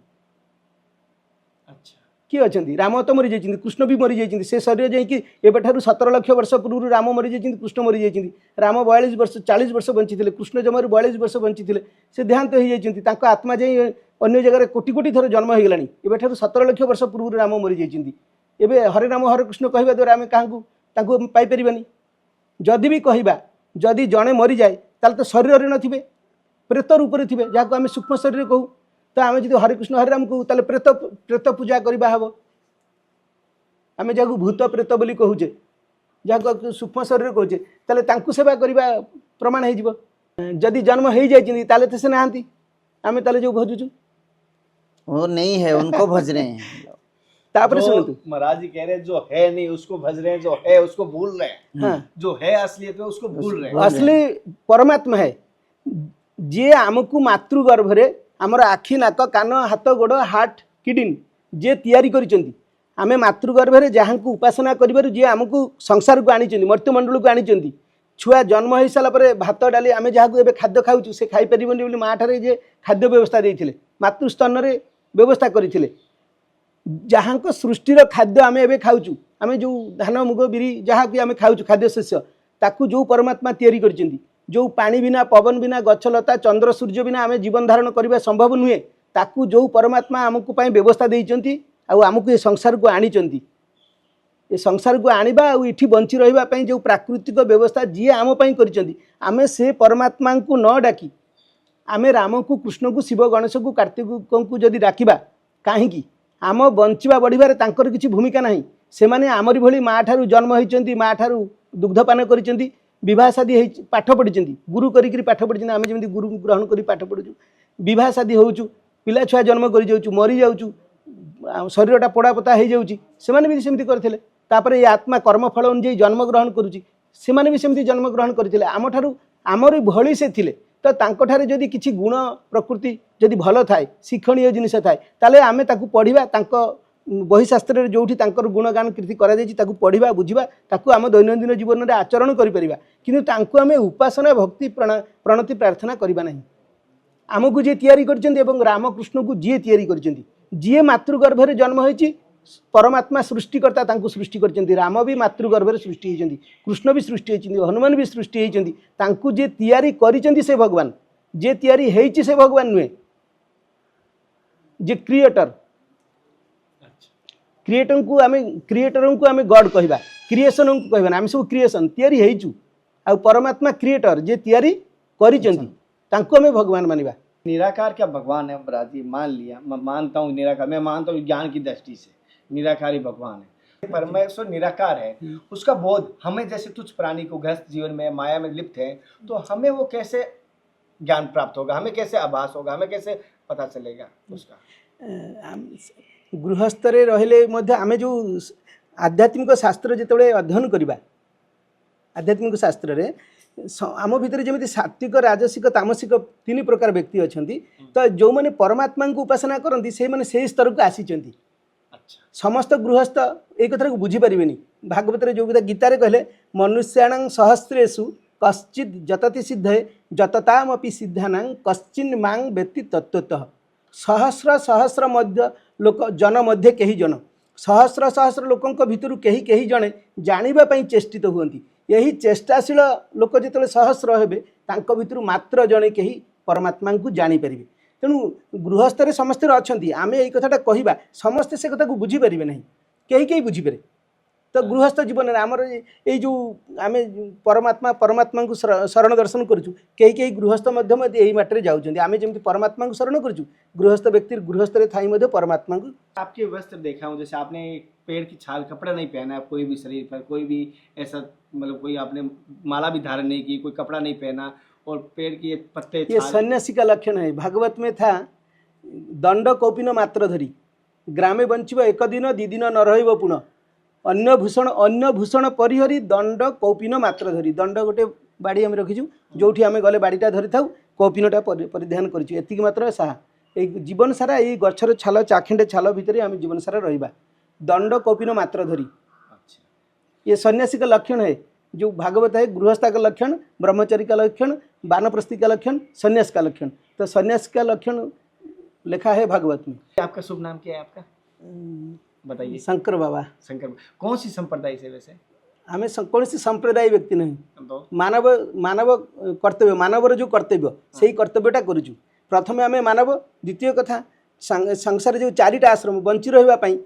अच्छा किए अच्छा राम तो मरी जाइए कृष्ण भी मरी जाइए से शरीर जाइए एवं 17 लाख वर्ष पूर्व राम मरी जाइए कृष्ण मरी जाइए राम 42 वर्ष 40 वर्ष बंची थे कृष्ण जमार 42 वर्ष बंची थे से देहांत हो जाइए आत्मा जाए अन्य जगह कोटी कोटी थर जन्म हो गलानी एवं 17 लाख वर्ष पूर्व राम मरी जाइए एवं हरे राम हरे कृष्ण कहवा द्वारा आम क्या पाइपारानी जदि भी कहवा जदि जड़े मरी जाए ताल तो शरीर नथिबे प्रेत रूप थे जहाँ आम सूक्ष्म शरीर कहू तो आम जो हरे कृष्ण हरे राम कहू ताले प्रेत प्रेत पूजा करवा हम आम जहाँ भूत प्रेत बोली कहूचे जहाँ सूक्ष्म शरीर कहूचे ताले तांकु सेवा करवा प्रमाण हो जदि जन्म हो जाइए ताले तो से नहांती आम ताले जो भजुचु वो नहीं है उनको भज रहे हैं तापर सुनतु महाराज जी कह रहे हैं जो है नहीं उसको भज रहे हैं जो है उसको भूल रहे हैं हाँ जो है असलियत में उसको भूल रहे हैं असली परमात्मा है जे आमको मातृगर्भ रे आमर आखि नाक कान हाथ गोड़ हार्ट किडनी जे तैयारी करिसेंती आमे मातृगर्भ रे जहाँ को उपासना करिबारु जे आमको संसार को आनी मर्त्यमंडल को आनी छुआ जन्म हो सारा पर भात डाली आमे जहाँ को एबे खाद्य खाऊछु से खाई परिबनी बोली माँ ठारे जे खाद्य व्यवस्था देइथिले मातृस्तन रे व्यवस्था करिथिले जहाँ को सृष्टिर खाद्य आमे एबे खाऊछु आमे जो धान मुग बिरी जहाँ भी आमे खाऊछु खाद्य शस्य ताकू जो परमात्मा तैयारी करिसेंती जो पानी बिना पवन बिना गछलता चंद्र सूर्य बिना आमे जीवन धारण करबा संभव नुहे ताकू जो परमात्मा आमको पाई व्यवस्था देइचंती आउ आमको ये संसार को आनीचंती ये संसार को आनिबा आउ इठी बंची रहिबा पई जो प्राकृतिक व्यवस्था जी आम पई करिचंती आमे से परमात्मा को न डाकी आमे राम को कृष्ण को शिव गणेश को कार्तिक को जदि डाकिबा काहेकि आम बंचिबा बढ़िबारे तांकर किछि भूमिका नाही से माने आमरी भली माँ ठारू जन्म होइचंती माँ ठारू दुग्धपान करिचंती विवाह शादी पाठ पढ़ी गुरु करी पाठ पढ़ी आम जमी गुरु ग्रहण कर पाठ पढ़ुचु विवाह शादी होचु पिला छुआ जन्म कर जाऊँ मरी जाऊँ शरीरटा पोड़ापोता हो जाऊँगी से भी सेमती करते तापर ये आत्मा कर्मफल अनुଯାयी जन्म ग्रहण करुच्ची से भी सेमती जन्म ग्रहण करते आम ठारू आमर भली से थिले तो तांकठारे जदि किछि गुण प्रकृति जदि भल थाए शिक्षणीय जिनिस थाए ताले आमे ताकू पढ़िबा तांको बहिशास्त्र जोठी तांकर गुणगान कीर्ति करा जायछि ताकू पढ़िबा बुझिबा ताकू आम दैनंदिन जीवन में आचरण करि परिबा किंतु तांकू आमे उपासना भक्ति प्रणति प्रार्थना करिबा नहीं आमको जी तैयारी करछन्ति एवं रामकृष्ण को जी तैयारी करछन्ति जी मातृगर्भ रे जन्म होइछि परमात्मा सृष्टिकर्ता तांकू सृष्टि करछन्ति राम भी मातृगर्भ रे सृष्टि होइछन्ति कृष्ण भी सृष्टि होइछन्ति हनुमान भी सृष्टि होइछन्ति तांकू जे तैयारी करछन्ति से भगवान जे तैयारी हेइछि से भगवान नुहे जे क्रिएटर क्रिएटर को आमे गॉड कहबा क्रिएशन को कहबा आमे सब क्रिएशन तैयारी हेइछु आ परमात्मा क्रिएटर जे तैयारी करिछन्ति तांको आमे भगवान मानिबा निराकार क्या भगवान है महाराज जी मान लिया मैं मानता हूँ निराकार मैं मानता हूँ ज्ञान की दृष्टि से निराकारी भगवान है परमेश्वर निराकार है उसका बोध हमें जैसे तुच्छ प्राणी को गृहस्थ जीवन में माया में लिप्त है तो हमें वो कैसे ज्ञान प्राप्त होगा हमें कैसे आभास होगा हमें कैसे पता चलेगा उसका गृहस्थ रे रहले मध्य आमे जो आध्यात्मिक शास्त्र जिते अध्ययन करवा आध्यात्मिक शास्त्र रे आम भितर जमी सात्विक राजसिक तामसिक 3 प्रकार व्यक्ति अच्छा तो जो मैंने परमात्मा को उपासना करती से मैंने से स्तर को आसी अच्छा समस्त गृहस्थ ये कथा को बुझीपारे भागवत जो कथा गीतार कहले मनुष्याण सहस्रेशु कश्चित जतति सिद्धे जततामपि सिद्धानां कश्चिन् मां व्यक्ति तत्वतः सहस्र सहस्र मध्य लोक जन मध्य कही जन सहस्र सहस्र लोकों भितर कही कही जने जानिबा पई चेष्टित हुअंती यही चेष्टाशील लोक जिते सहस्र हेबे तांको भितर मात्र जने कही परमात्मा को जानीपर तेणु गृहस्थ समस्ते अच्छा आम यही कथाटा कहवा समस्ते से कथा को बुझीपारे ना कहीं कहीं बुझीपारे तो गृहस्थ जीवन में आमर ये जो आम परमात्मा परमात्मा को शरण दर्शन करूँ कई कई गृहस्थ यही बाटे जाऊँ आम जमी परमात्मा को शरण करूँ गृहस्थ व्यक्ति गृहस्थ थी परमात्मा को आपके वस्त्र देखा हूँ जैसे आपने पेड़ की छाल कपड़ा नहीं पहना कोई भी शरीर पर कोई भी ऐसा मतलब कोई आपने माला भी धारण नहीं की कोई कपड़ा नहीं पहना और पेड़ की पत्ते ये सन्यासी का लक्षण है भागवत में था दंड कौपिन मात्र धरी ग्रामे बंचिब एक दिन दी दिन न रहिब पुनः अन्न भूषण परिहरी दंड कौपिन मात्र धरी दंड गोटे बाड़ी आम रखीचु जो आम गले बाड़ीटा धरी था कौपिनटा परिधान करी मात्र साहा जीवन सारा ये गछर छाल चाखिंडे छाल भितर आम जीवन सारा रहिबा दंड कौपिन मात्र धरी ये सन्यासी का लक्षण है जो भागवत है गृहस्थ का लक्षण ब्रह्मचारी का लक्षण वानप्रस्थी का लक्षण सन्यास का लक्षण तो सन्यास का लक्षण लिखा है भागवत में। आपका शुभ नाम क्या है आपका बताइए। शंकर बाबा। शंकर कौन सी संप्रदाय से वैसे आम कौन सी संप्रदाय व्यक्ति नहीं तो? मानव मानव कर्तव्य मानवर जो कर्तव्य से कर्तव्यटा करूँ प्रथम आम मानव द्वितीय कथा संसार जो 4टा आश्रम बंची रही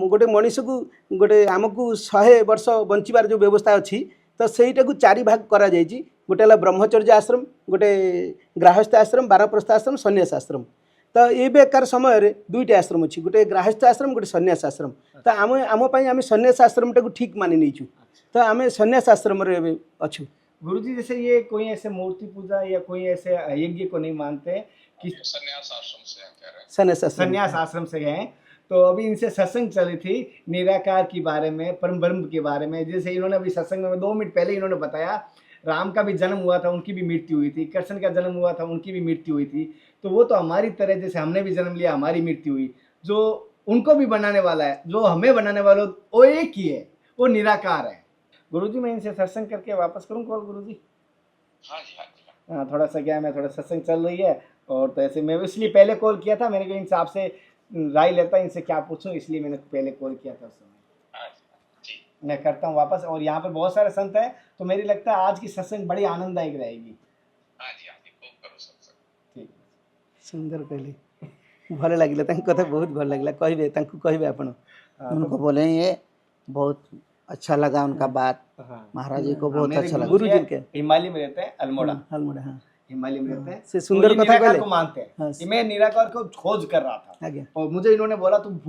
गोटे मनीष को गोटे आमको 100 वर्ष बंचार जो व्यवस्था अच्छी तो सहीटा को 4 भाग करा जायछि गोटे है ब्रह्मचर्य आश्रम गोटे गृहस्थ आश्रम वानप्रस्थ आश्रम सन्यास आश्रम तो ये बेकार समय रे 2टा आश्रम अच्छी गोटे गृहस्थ आश्रम गोटे सन्यास आश्रम तो आम आम सन्यास आश्रम टाक ठीक मानि नहीं तो आम सन्यास आश्रम रे अच्छु। गुरुजी जैसे ये कोई ऐसे मूर्ति पूजा या कोई ऐसे यज्ञ को नहीं मानते कि सन्यास आश्रम से हम कह रहे हैं सन्यास आश्रम से हैं तो अभी इनसे सत्संग चली थी निराकार के बारे में परम ब्रह्म के बारे में जैसे इन्होंने अभी सत्संग में 2 मिनट पहले इन्होंने बताया राम का भी जन्म हुआ था उनकी भी मृत्यु हुई थी कृष्ण का जन्म हुआ था उनकी भी मृत्यु हुई थी तो वो तो हमारी तरह जैसे हमने भी जन्म लिया हमारी मृत्यु हुई जो उनको भी बनाने वाला है जो हमें बनाने वाला वो एक ही है वो निराकार है। गुरुजी मैं इनसे सत्संग करके वापस करूँ कॉल गुरुजी। हाँ जी हाँ थोड़ा सा क्या मैं थोड़ा सत्संग चल रही है और तो ऐसे मैं इसलिए पहले कॉल किया था मैंने कहा इनसे आपसे राय लेता इनसे क्या पूछूं इसलिए मैंने पहले कॉल किया था उस समय। मैं करता हूँ वापस और यहाँ पर बहुत सारे संत हैं तो मेरी लगता है आज की सत्संग बड़ी आनंददायक रहेगी। ठीक सुंदर कहले भल लगे कथा बहुत भल लगे कहबे आपण उनको बोले ये बहुत अच्छा लगा उनका बात महाराज जी को बहुत अच्छा लगा। गुरु जी के हिमालय में रहते हैं अल्मोड़ा अल्मोड़ा हाँ हिमालय में रहते हैं से सुंदर तो कथा कहले को मानते हैं हाँ, मैं निराकार को खोज कर रहा था आगे और मुझे इन्होंने बोला तुम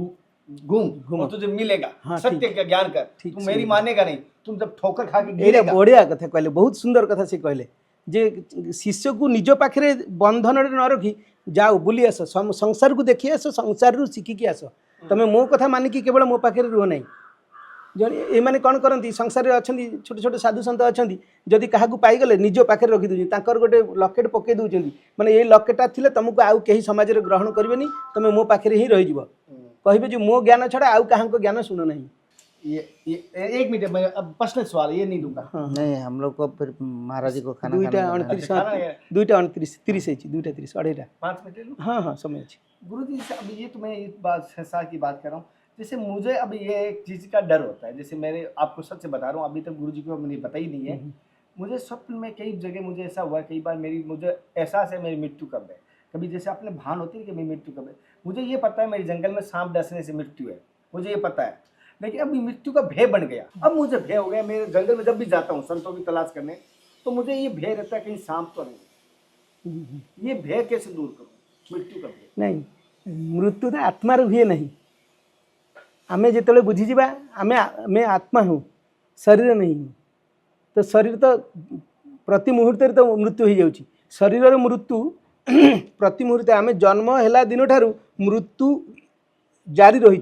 घूम और तुझे मिलेगा हाँ, सत्य का ज्ञान कर तुम मेरी मानेगा नहीं तुम जब ठोकर खा के गिरेगा। बढ़िया कथा कहले बहुत सुंदर कथा से कहले जे शिष्य को निज पाखे बंधन न रखी जाओ बुली आस संसार को देखी आस संसार रु शिखिकी आस तमें मो कथा मानिकी केवल मो पाखे रुह ना ये मैंने कौन करती संसार में अच्छा छोटे छोटे साधु सन्त अच्छा जदि क्या पाईगले निज पाखे रखिदे गोटे लकेट पकई दूसरी माने ये लकेटा थिले तुमको आउ कहीं समाज में ग्रहण करेनि तुम मो पाखे ही रही कहे जो मो ज्ञान छड़ा आउ क्या ज्ञान शुणु नहीं। ये 1 मिनट में अब पर्सनल सवाल ये नहीं दूंगा। नहीं हम लोग को फिर महाराज जी को खाना 2:29 30 है 2:30 2:30 5 मिनट हाँ हाँ समय अच्छी। गुरु जी अभी ये तो मैं इस बात संसार की बात कर रहा हूँ जैसे मुझे अब ये एक चीज़ का डर होता है जैसे मेरे आपको सच से बता रहा हूँ अभी तक गुरु जी को मैंने पता ही नहीं है मुझे स्वप्न में कई जगह मुझे ऐसा हुआ कई बार मुझे एहसास है मेरी मृत्यु कब है कभी जैसे अपने भान होती है कि मेरी मृत्यु कब है मुझे ये पता है मेरे जंगल में सांप डसने से मृत्यु है मुझे ये पता है लेकिन अभी मृत्यु का भय बन गया अब मुझे भय हो गया मेरे जंगल में जब भी जाता हूँ संतों की तलाश करने तो मुझे ये भय रहता है कहीं सांप तो नहीं ये भय कैसे दूर करूँ मृत्यु का भय नहीं मृत्यु तो आत्मार हुए नहीं आमे जिते बुझीजा आमे आत्मा हूँ शरीर नहीं हूँ तो शरीर तो प्रति मुहूर्त तो मृत्यु हो जाऊँगी शरीर मृत्यु प्रति मुहूर्त आमे जन्म है दिन ठारू मृत्यु जारी रही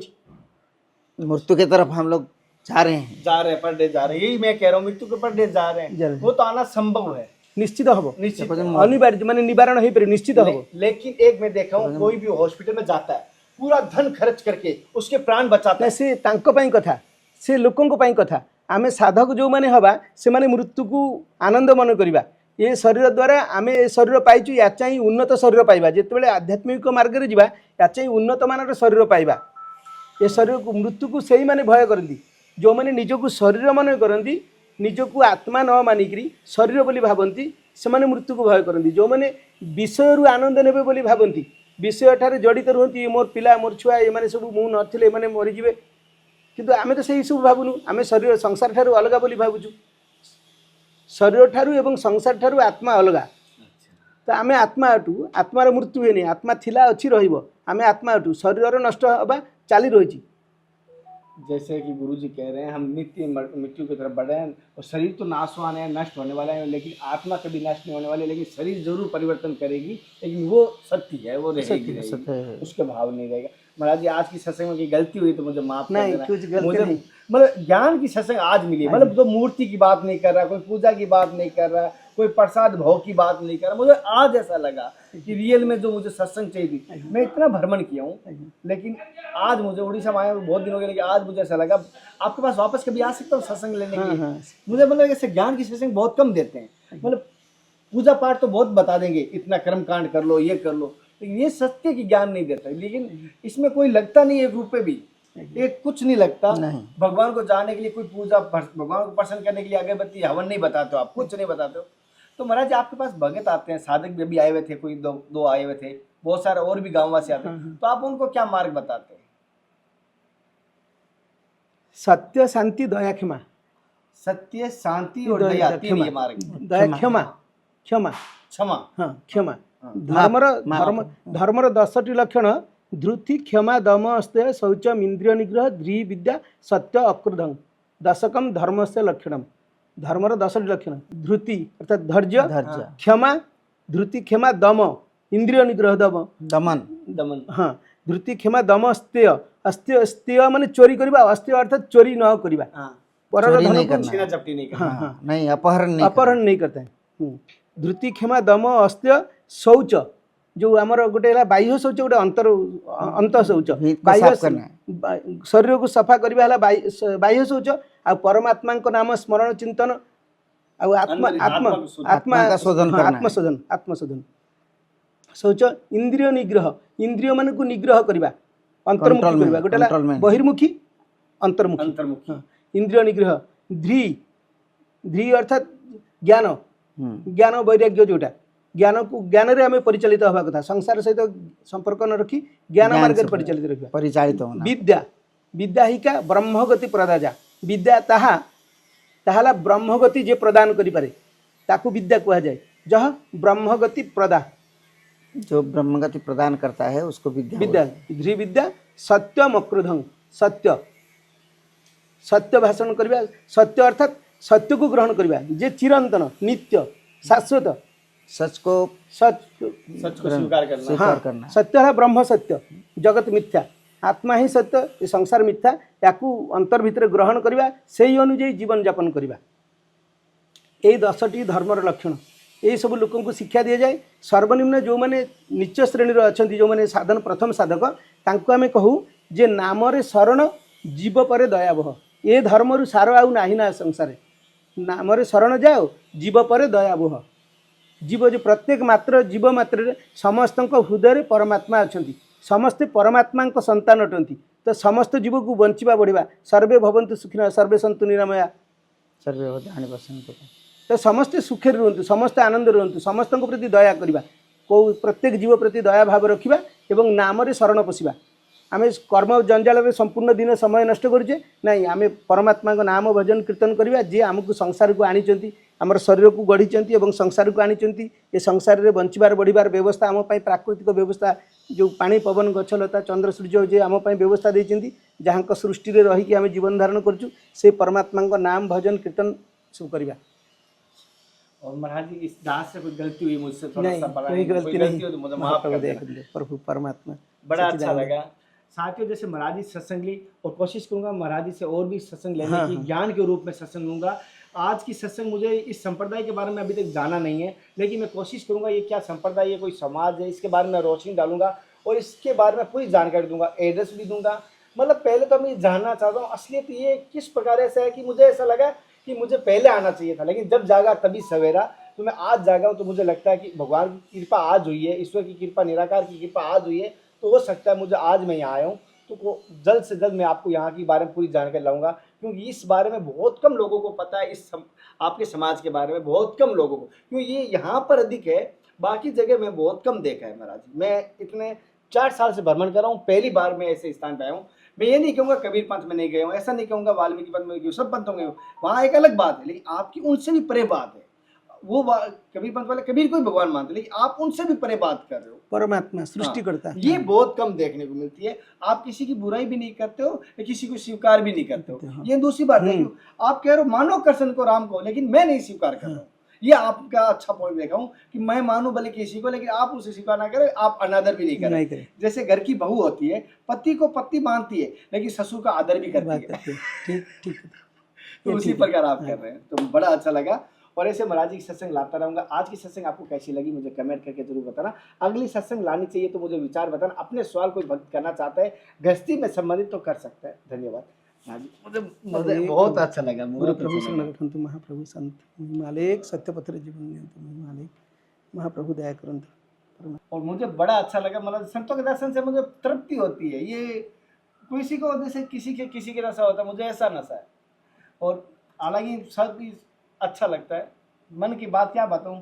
मृत्यु की तरफ हम लोग जा रहे हैं। पर डे जा रहे हैं, यही मैं कह रहा हूँ, मृत्यु के पर डे जा रहे जा रहे हैं, हैं। वो तो आना संभव है, निश्चित हम निश्चित। अनिवार्य माने निवारण हो पारे निश्चित हम। लेकिन एक मैं देखा हूँ, कोई भी हॉस्पिटल में जाता है पूरा धन खर्च करके उसके प्राण बचाता है। से तांको पई कथा से लोकंको पई कथा आमे साधक जो माने हवा से माने मृत्यु को आनंद मन करिबा। ये शरीर द्वारा आमे ए शरीर पाइछु, या चाहिँ उन्नत शरीर पाइबा। जेतेबेले आध्यात्मिक मार्ग रे जिबा या चाहिँ उन्नत मानर शरीर पाइबा। ये शरीर को मृत्यु को सही माने भय करंदी, जो माने निजको शरीर मन करंदी, निजको आत्मा न मानिकरी शरीर बोली भाबंती, से माने मृत्यु को भय करंदी। जो माने विषय रु आनंद नेबे बोली भाबंती, विषय ठारे जड़ित रुहंती, मोर पिला मोर छुआ ये माने सब मु नथिले माने मरि जिवे, किंतु आमे तो सही सब भाबुनु। आमे शरीर संसार ठारू अलगा बोली भाबुछु। शरीर ठारू एवं संसार ठारू आत्मा अलगा। तो आमे आत्मा अटू, आत्मार मृत्यु हेनी, आत्मा थिला अच्छी रहिबो। आमे आत्मा अटू, शरीर नष्ट हबा चाली रहिछि। जैसे कि गुरुजी कह रहे हैं, हम नित्य मृत्यु की तरफ बढ़ रहे हैं, और शरीर तो नाशवान है, नष्ट होने वाला है, लेकिन आत्मा कभी नष्ट नहीं होने वाली। लेकिन शरीर जरूर परिवर्तन करेगी, लेकिन वो सत्य है, वो रहेगी, उसके भाव नहीं रहेगा। महाराज जी, आज की सत्संग में गलती हुई तो मुझे माफ कर देना। कुछ गलती मुझे नहीं। मतलब ज्ञान की सत्संग आज मिली, मतलब तो मूर्ति की बात नहीं कर रहा, कोई पूजा की बात नहीं कर रहा, कोई प्रसाद भोग की बात नहीं कर रहा। मुझे आज ऐसा लगा कि रियल में जो मुझे सत्संग चाहिए थी, मैं इतना भ्रमण किया हूँ, लेकिन आज मुझे उड़ीसा में आया बहुत दिन हो गए, लेकिन आज मुझे ऐसा लगा आपके पास वापस कभी आ सकता हूँ सत्संग लेने के लिए। मुझे मतलब ऐसे ज्ञान की सत्संग बहुत कम देते हैं। मतलब पूजा पाठ तो बहुत बता देंगे, इतना कर्म कांड कर लो, ये कर लो, लेकिन ये सत्य की ज्ञान नहीं देता। लेकिन इसमें कोई लगता नहीं, एक रुपये भी एक कुछ नहीं लगता। भगवान को जाने के लिए कोई पूजा, भगवान को प्रसन्न करने के लिए अगरबत्ती हवन नहीं बताते हो आप, कुछ नहीं बताते हो। तो महाराज आपके पास भगत आते हैं, साधक भी अभी आए हुए थे, कोई दो आए हुए थे, बहुत सारे और भी गाँव वासी आते हैं, तो आप उनको क्या मार्ग बताते हैं? सत्य, शांति, दया, क्षमा। सत्य, शांति और दया, तीन ये मार्ग। दया, क्षमा, क्षमा, क्षमा, हाँ क्षमा। धर्मर 10टी लक्षण धृति, क्षमा, दम, अस्तेय, शौचम, इंद्रिय निग्रह, ध्री, विद्या, सत्य, अक्रोधम, दशकम धर्मस्य लक्षणम। धर्मर 10टी लक्षण धृति अर्थात धैर्य, क्षमा, धृति, क्षमा, दम, इंद्रिय निग्रह, दमन, हाँ, धृति, क्षमा, दम, अस्तेय। अस्तेय, अस्तेय माने चोरी करबा, अस्तेय अर्थात चोरी न करबा, चोरी नहीं करना, छीना झपटी नहीं करना, नहीं अपहरण नहीं करता है। धृति, क्षमा, दम, अस्तेय, शौच, जो आमर गोटे बाह्य शौच, गोटे अंत शौच, शरीर को सफा करवा बाह्य शौच, आ परमात्मा नाम स्मरण चिंतन, आत्मशोधन शौच। इंद्रिय निग्रह, इंद्रिय मान को निग्रह करवा, अंतर्मुखी करवा, गोटे बहिर्मुखी अंतर्मुखी। इंद्रिय निग्रह। ध्री अर्थात ज्ञान, ज्ञान वैराग्य, जोटा ज्ञान रे हमें परिचालित हवा कथा, संसार सहित संपर्क न रखी ज्ञान मार्ग परिचालित रखा, परिचालित होना। विद्या, विद्या ब्रह्मगति प्रदाजा, विद्या ताहाला ब्रह्मगति जे प्रदान करि पारे ताकू विद्या कहा जाए। जह ब्रह्मगति प्रदा, जो ब्रह्मगति प्रदान करता है उसको विद्या। ध्री विद्या। सत्यम अक्रोधं, सत्य भाषण करवा, सत्य अर्थात सत्य को ग्रहण करवा, जे चिरंतन नित्य शाश्वत, सच को स्वीकार करना। सत्य है ब्रह्म सत्य, जगत मिथ्या, आत्मा ही सत्य, ये संसार मिथ्या, याकू अंतर भितर ग्रहण करवा, से अनुଯାयी जीवन यापन करवा। यही 10टी धर्मर लक्षण, यही सब लोक को शिक्षा दि जाए। सर्वनिम्न जो मैंने नीच श्रेणी अच्छा, जो मैंने साधन प्रथम साधक, तांको आमे कहू जे नामरे शरण, जीव परे दयावह। ये धर्मरु सार आउ नाही ना संसार, नामरे शरण जाओ, जीव परे दयावह। जीव जो प्रत्येक मात्र जीव मात्र समस्त हृदय परमात्मा अच्छा, समस्ते परमात्मा संतान अटंती। तो समस्त जीव को बंचिबा बढ़िबा, सर्वे भवन्तु सुखिनः सर्वे सन्तु निरामया सर्वे भद्राणि पश्यन्तु। तो समस्ते सुखे रुहतु, समस्ते आनंद रुहतु, समस्त प्रति दया करवा, को प्रत्येक जीव प्रति दया भाव रखा एवं नाम शरण पशिबा। आमे कर्म जंजाल में संपूर्ण दिन समय नष्ट करुचे नहीं, आमे परमात्मा को नाम भजन कीर्तन करवा, जे आमको संसार को आनी, आमर शरीर को गढ़ी एवं संसार को आनी। ये संसार में बंचार बढ़िबार व्यवस्था आम प्राकृतिक व्यवस्था, जो पानी पवन गछलता चंद्र सूर्य जे आम व्यवस्था देती, जहाँ सृष्टि में रहीकि आम जीवन धारण करुँ, से परमात्मा नाम भजन कीर्तन सब करवा। और महाराज जी, इस दास से कोई गलती हुई मुझसे, थोड़ा नहीं, सा कोई गलती नहीं हो तो मुझे माफ कर देना। प्रभु परमात्मा बड़ा अच्छा लगा। साथियों जैसे महाराज जी सत्संग ली और कोशिश करूंगा महाराज जी से और भी सत्संग लेने हाँ, की, हाँ। ज्ञान के रूप में सत्संग लूंगा। आज की सत्संग मुझे इस संप्रदाय के बारे में अभी तक जाना नहीं है, लेकिन मैं कोशिश करूंगा ये क्या संप्रदाय है, कोई समाज है, इसके बारे में रोशनी डालूंगा और इसके बारे में पूरी जानकारी दूंगा, एड्रेस भी दूंगा। मतलब पहले तो मैं जानना चाहता हूँ असलियत ये किस प्रकार ऐसा है कि मुझे ऐसा लगा कि मुझे पहले आना चाहिए था, लेकिन जब जागा तभी सवेरा। तो मैं आज जागा हूँ तो मुझे लगता है कि भगवान की कृपा आज हुई है, ईश्वर की कृपा, निराकार की कृपा आज हुई है, तो हो सकता है मुझे आज मैं यहाँ आया हूँ। तो जल्द से जल्द मैं आपको यहाँ के बारे में पूरी जानकारी लाऊंगा, क्योंकि इस बारे में बहुत कम लोगों को पता है, आपके समाज के बारे में बहुत कम लोगों को, क्योंकि ये यहाँ पर अधिक है, बाकी जगह मैं बहुत कम देखा है महाराज। मैं इतने 4 साल से भ्रमण कर रहा हूँ, पहली बार मैं ऐसे स्थान पे आया हूँ। मैं ये नहीं कहूँगा कबीर पंथ में नहीं गया हूँ, ऐसा नहीं कहूँगा वाल्मीकि पंथ में गया हूँ, सब पंथों में गया हूँ, वहाँ एक अलग बात है, लेकिन आपकी उनसे भी परे बात है। वो कबीर पंथ वाले कबीर को ही भगवान मानते, लेकिन आप उनसे भी परे बात कर रहे हो। परमात्मा सृष्टि करता है, ये बहुत कम देखने को मिलती है। आप किसी की बुराई भी नहीं करते हो, किसी को स्वीकार भी नहीं करते हो, हाँ। ये दूसरी बात है। आप कह रहे हो मानो कृष्ण को, राम को, लेकिन मैं नहीं स्वीकार कर रहा हूँ। ये आपका अच्छा पॉइंट देखा हूँ कि मैं मानू भले किसी को, लेकिन आप उसे स्वीकार ना करें, आप अनादर भी नहीं करें। जैसे घर की बहू होती है, पति को पति मानती है, लेकिन ससुर का आदर भी करती है। ठीक ठीक। तो उसी प्रकार आप कर रहे हैं, तो बड़ा अच्छा लगा। और ऐसे महाराज जी की सत्संग लाता रहूंगा। आज की सत्संग आपको कैसी लगी मुझे कमेंट करके जरूर बताना। अगली सत्संग लानी चाहिए तो मुझे विचार बताना। अपने सवाल कोई भक्त करना चाहता है गृहस्थी में संबंधित तो कर सकता है। धन्यवाद। मुझे बहुत अच्छा लगा। गुरु प्रभु शरण रखंतु, महाप्रभु संत मालिक सत्यपत्र जीवन नियंतु, मालिक महाप्रभु दया करंतु। और मुझे बड़ा अच्छा लगा, मतलब संतों के दर्शन से मुझे तृप्ति होती है। ये किसी को जैसे किसी के नशा होता है, मुझे ऐसा नशा है। और हालांकि सब भी अच्छा लगता है, मन की बात क्या बताऊं,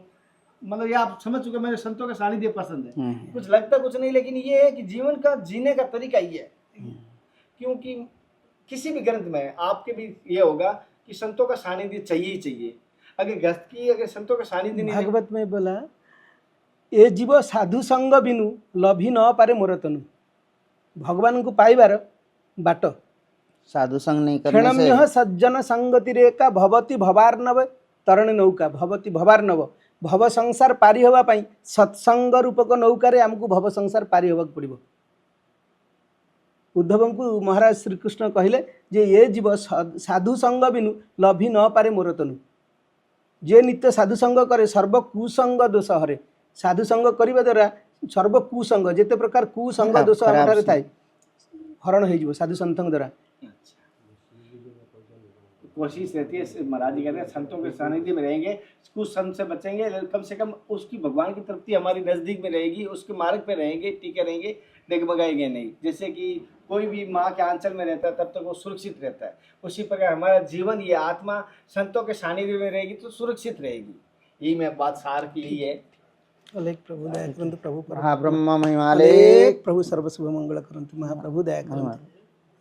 मतलब ये आप समझ चुके, मेरे संतों का सानिध्य पसंद है। कुछ लगता कुछ नहीं, लेकिन ये है कि जीवन का जीने का तरीका ये है। क्योंकि किसी भी ग्रंथ में आपके भी ये होगा कि संतों का सानिध्य चाहिए ही चाहिए। अगर संतों का सानिध्य नहीं, भागवत में बोला ए जीव साधु संग बिनु लभी न पारे मोर तनु। भगवान को पाइबार बाट साधु संग नहीं करने से क्षणम्य सज्जन संगति रेखा भवती भवार्णव तरण नौका भवती भवार्णव। भव संसार पारी होगा पाई सत्संग रूपक नौकार आमको भव संसार पारी होगा पड़ो। उद्धव को महाराज श्रीकृष्ण कहले जे ये जीव साधु संग बिनु लभी न पारे मोर तनु। जे नित्य साधु संग करे सर्व कुसंग दोष हरे। साधु संग करने द्वारा सर्व कुसंग जिते प्रकार कुसंग दोष आम थाए हरण हो साधु संतों द्वारा। कोशिश रहती है, महाराज जी कहते हैं संतों के सानिध्य में रहेंगे, कुछ संत से बचेंगे, कम से कम उसकी भगवान की तृप्ति हमारी नज़दीक में रहेगी, उसके मार्ग पे रहेंगे, टिके रहेंगे, डगमगाएंगे नहीं। जैसे कि कोई भी माँ के आंचल में रहता है तब तक वो सुरक्षित रहता है, उसी प्रकार हमारा जीवन, ये आत्मा संतों के सानिध्य में रहेगी तो सुरक्षित रहेगी। यही मैं बात सार की ही है। अलेख प्रभु दया करंतु, प्रभु महाब्रह्म महिमालेख प्रभु सर्व शुभ मंगल करंतु, महाप्रभु दया करंतु।